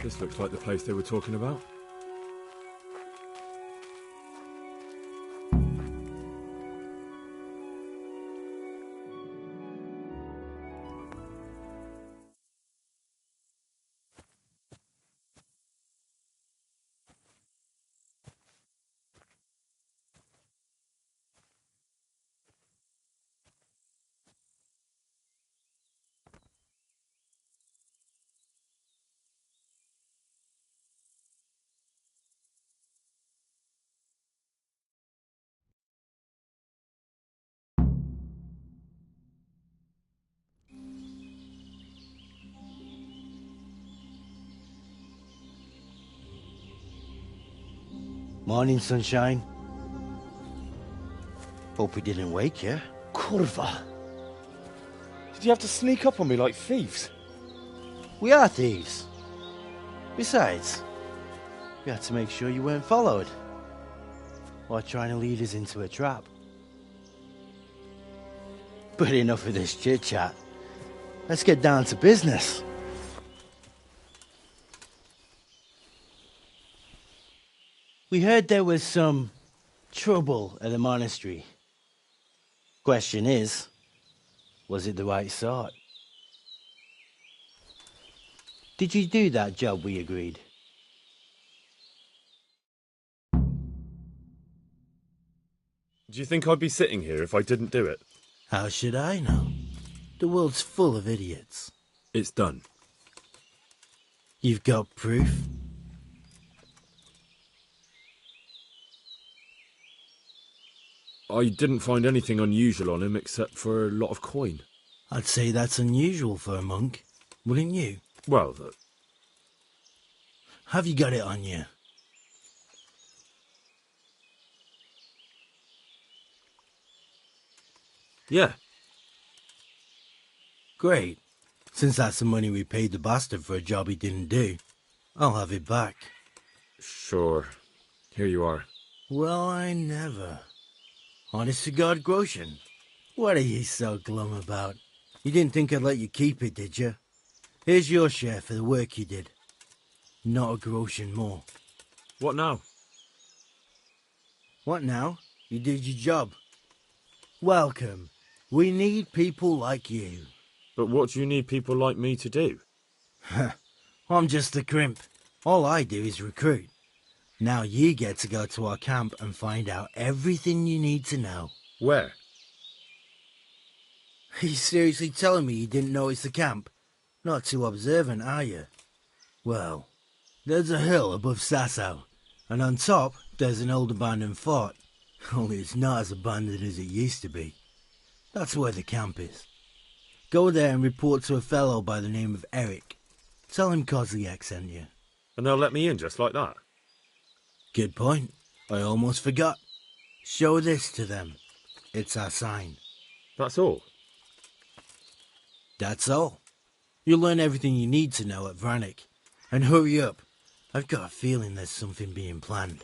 This looks like the place they were talking about. Morning, sunshine. Hope we didn't wake you. Kurva! Did you have to sneak up on me like thieves? We are thieves. Besides, we had to make sure you weren't followed. Or trying to lead us into a trap. But enough of this chit-chat. Let's get down to business. We heard there was some trouble at the monastery. Question is, was it the right sort? Did you do that job we agreed? Do you think I'd be sitting here if I didn't do it? How should I know? The world's full of idiots. It's done. You've got proof? I didn't find anything unusual on him except for a lot of coin. I'd say that's unusual for a monk, wouldn't you? Well, Have you got it on you? Yeah. Great. Since that's the money we paid the bastard for a job he didn't do, I'll have it back. Sure. Here you are. Well, I never. Honest to God, Groshen, what are you so glum about? You didn't think I'd let you keep it, did you? Here's your share for the work you did. Not a Groshen more. What now? What now? You did your job. Welcome. We need people like you. But what do you need people like me to do? I'm just a crimp. All I do is recruit. Now you get to go to our camp and find out everything you need to know. Where? Are you seriously telling me you didn't notice the camp? Not too observant, are you? Well, there's a hill above Sasau, and on top there's an old abandoned fort. Only it's not as abandoned as it used to be. That's where the camp is. Go there and report to a fellow by the name of Eric. Tell him Kozliak sent you. And they'll let me in just like that? Good point. I almost forgot. Show this to them. It's our sign. That's all? That's all. You'll learn everything you need to know at Vranik. And hurry up. I've got a feeling there's something being planned.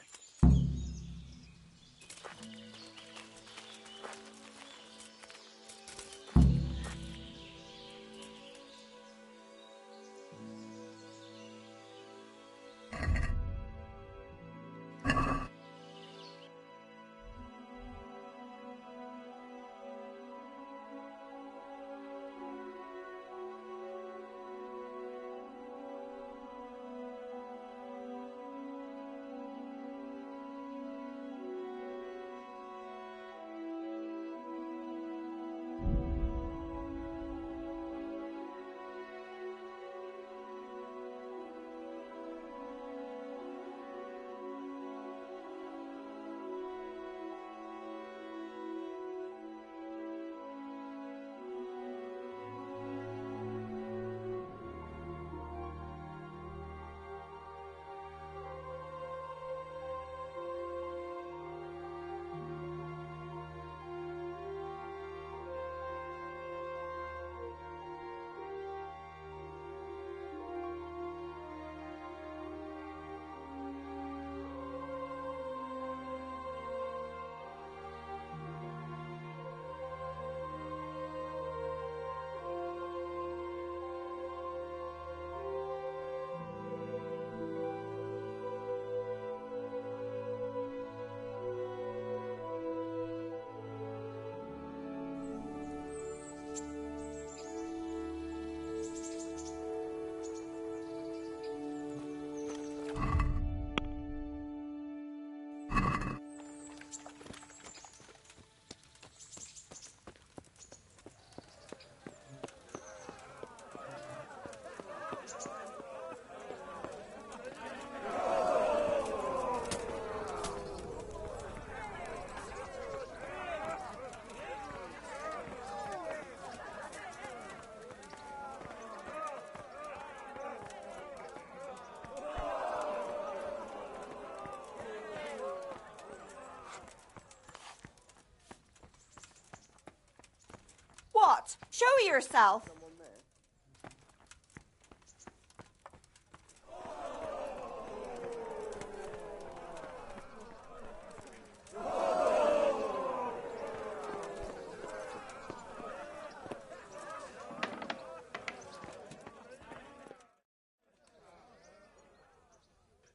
What? Show yourself.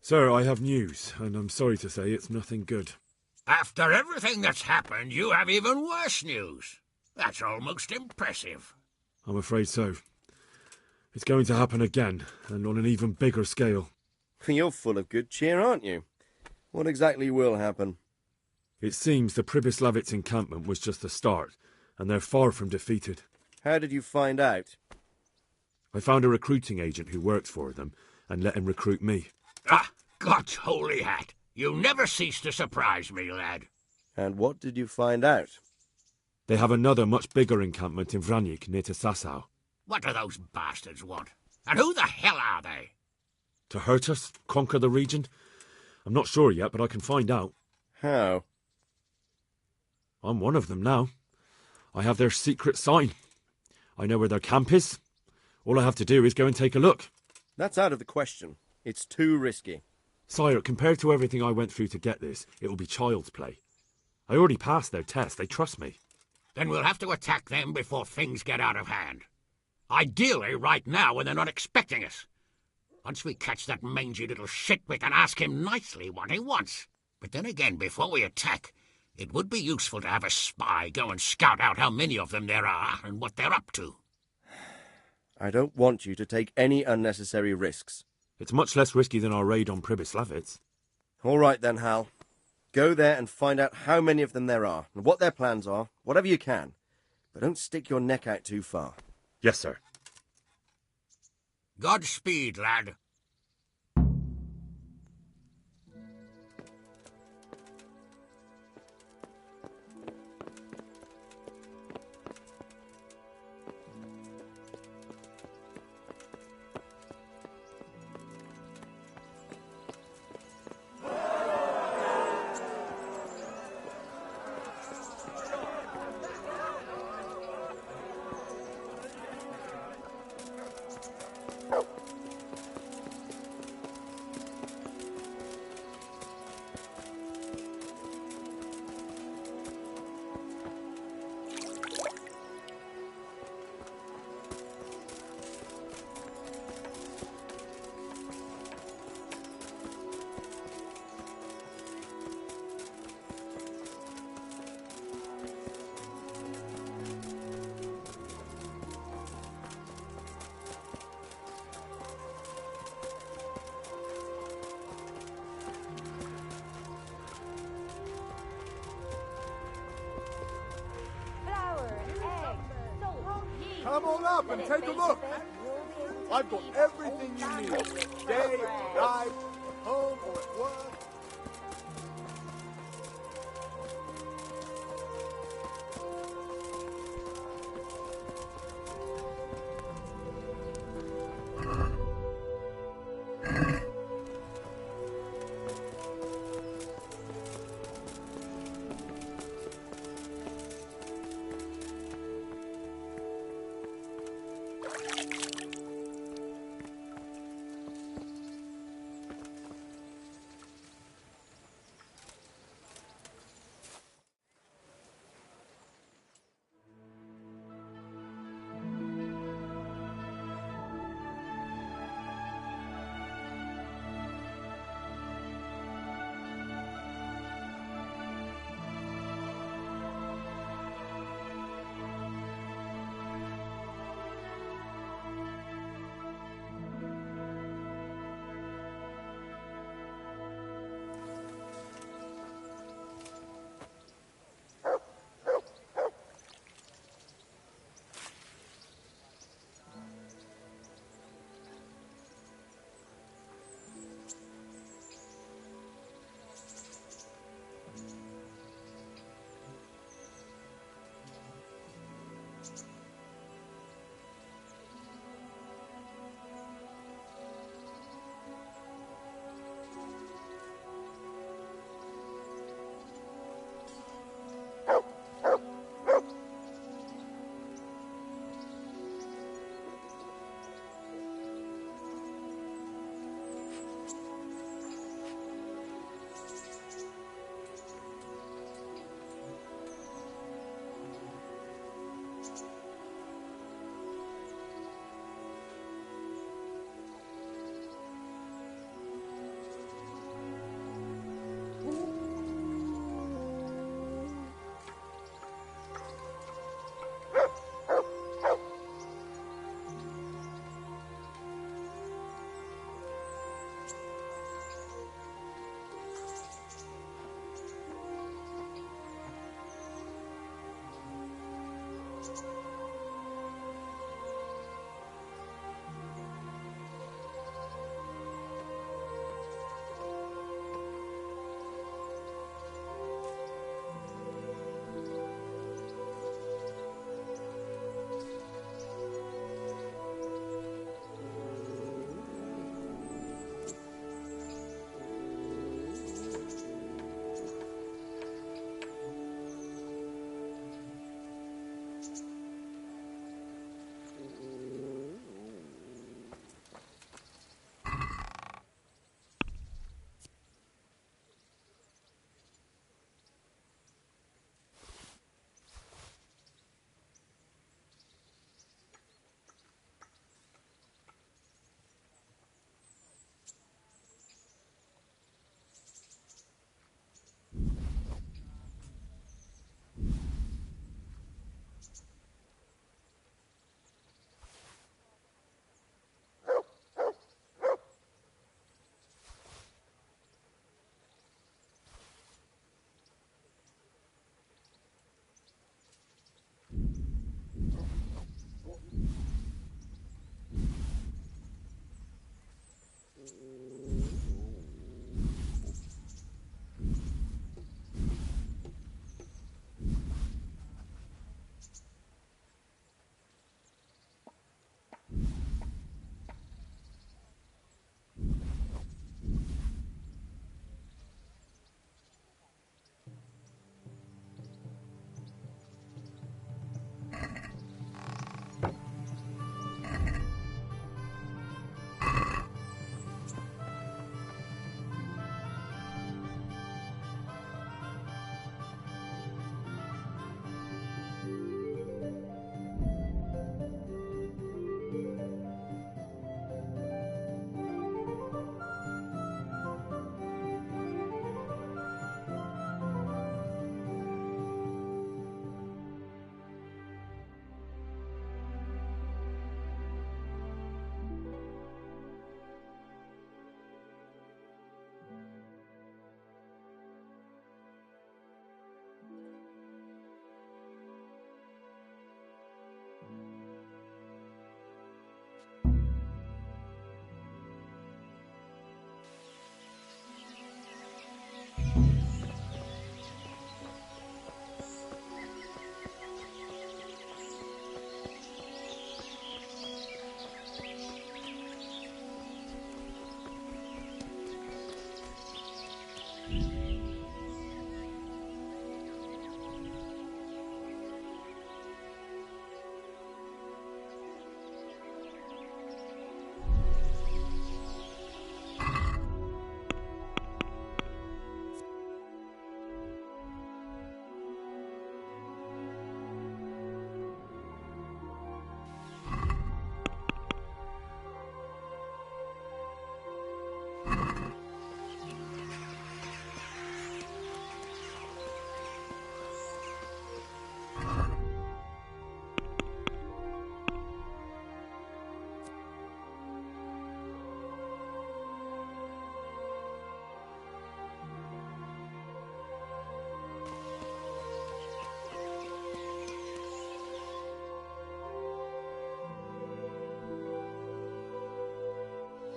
Sir, I have news, and I'm sorry to say it's nothing good. After everything that's happened, you have even worse news. That's almost impressive. I'm afraid so. It's going to happen again, and on an even bigger scale. You're full of good cheer, aren't you? What exactly will happen? It seems the Pribyslavitz encampment was just the start, and they're far from defeated. How did you find out? I found a recruiting agent who worked for them, and let him recruit me. Ah, God's holy hat. You never cease to surprise me, lad. And what did you find out? They have another much bigger encampment in Vranyik near to Sasau. What do those bastards want? And who the hell are they? To hurt us? Conquer the region? I'm not sure yet, but I can find out. How? I'm one of them now. I have their secret sign. I know where their camp is. All I have to do is go and take a look. That's out of the question. It's too risky. Sire, compared to everything I went through to get this, it will be child's play. I already passed their test. They trust me. Then we'll have to attack them before things get out of hand. Ideally, right now, when they're not expecting us. Once we catch that mangy little shit, we can ask him nicely what he wants. But then again, before we attack, it would be useful to have a spy go and scout out how many of them there are and what they're up to. I don't want you to take any unnecessary risks. It's much less risky than our raid on Pribyslavitz. All right then, Hal. Go there and find out how many of them there are, and what their plans are, whatever you can. But don't stick your neck out too far. Yes, sir. Godspeed, lad. Come on up and take a look. I've got everything you need. Day, night, at home or at work.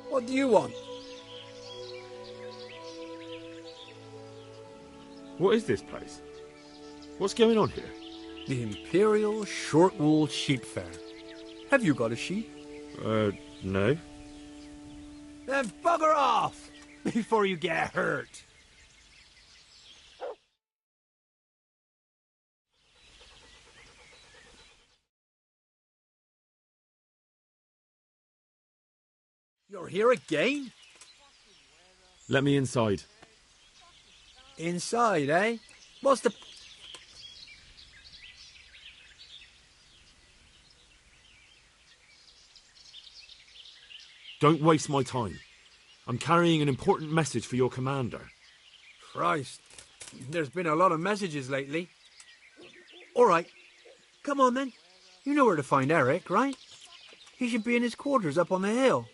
What do you want? What is this place? What's going on here? The Imperial Short-Wool Sheep Fair. Have you got a sheep? No. Then bugger off before you get hurt. You're here again? Let me inside. Inside, eh? What's the... Don't waste my time. I'm carrying an important message for your commander. Christ, there's been a lot of messages lately. All right, come on then. You know where to find Eric, right? He should be in his quarters up on the hill.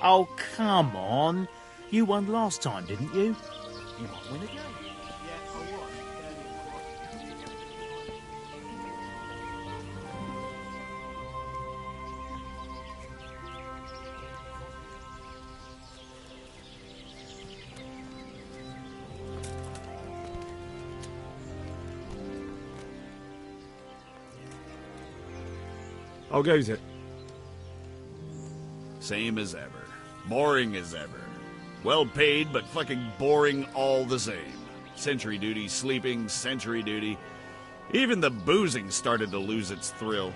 Oh, come on. You won last time, didn't you? You might win again. How goes it? Same as ever. Boring as ever. Well paid, but fucking boring all the same. Sentry duty, sleeping, sentry duty. Even the boozing started to lose its thrill.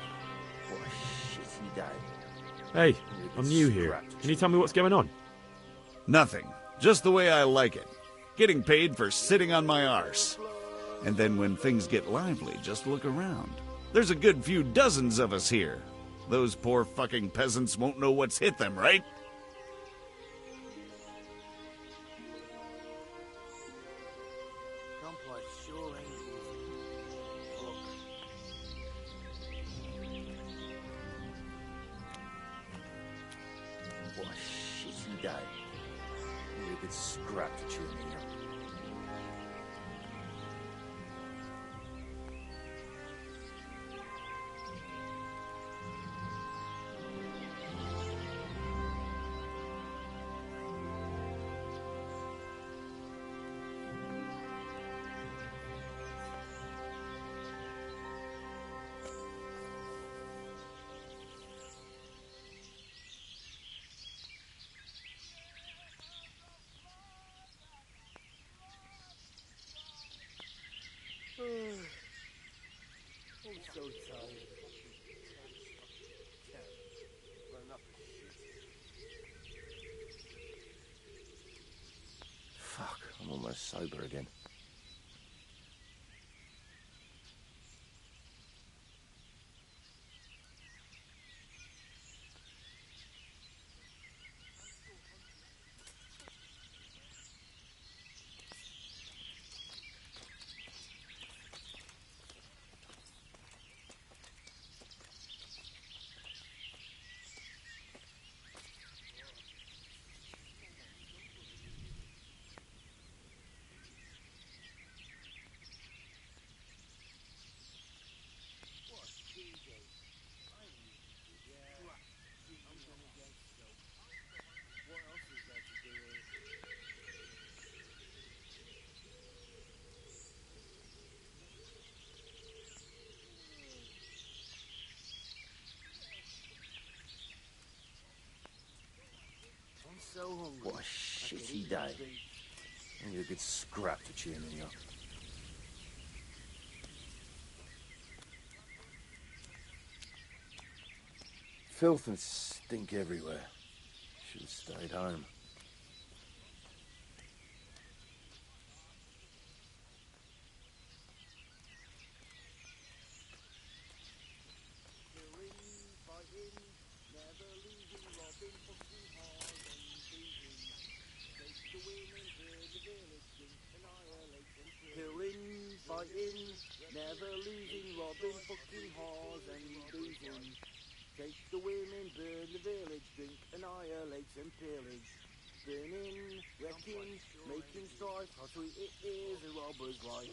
What a shitty day. Hey, I'm new here. Can you tell me what's going on? Nothing. Just the way I like it. Getting paid for sitting on my arse. And then when things get lively, just look around. There's a good few dozens of us here. Those poor fucking peasants won't know what's hit them, right? What a shitty day. Really good scrap to chew me up. I'm so tired. Fuck, I'm almost sober again. What a shitty day. Only a good scrap to cheer me up. Filth and stink everywhere. Should have stayed home. Killing, fighting, never losing, robbing, fucking whores and boozing. Take the women, burn the village, drink, annihilate and pillage. Burning, wrecking, making strife, how sweet it is a robber's life.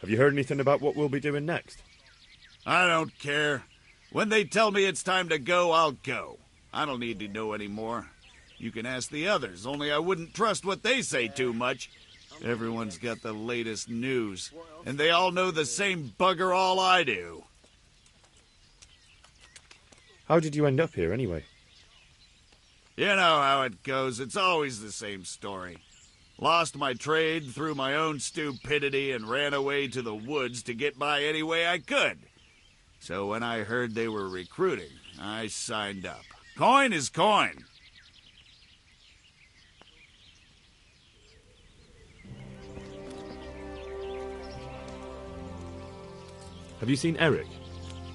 Have you heard anything about what we'll be doing next? I don't care. When they tell me it's time to go, I'll go. I don't need to know any more. You can ask the others, only I wouldn't trust what they say too much. Everyone's got the latest news, and they all know the same bugger all I do. How did you end up here, anyway? You know how it goes. It's always the same story. Lost my trade through my own stupidity and ran away to the woods to get by any way I could. So when I heard they were recruiting, I signed up. Coin is coin. Have you seen Eric?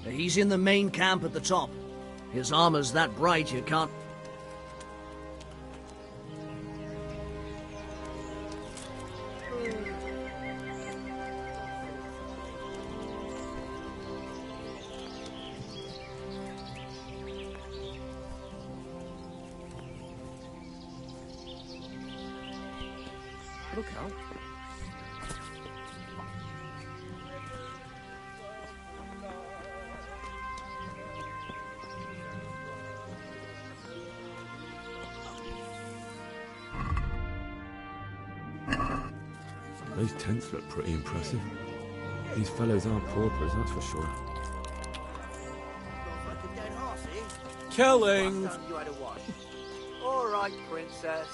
He's in the main camp at the top. His armor's that bright you can't... Look out. Those tents look pretty impressive. These fellows aren't paupers, that's for sure. Killing! All right, princess.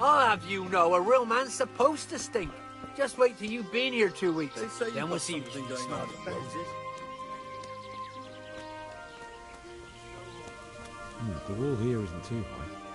I'll have you know a real man's supposed to stink. Just wait till you've been here 2 weeks. Then we'll see if you can smell it. The wall here isn't too high.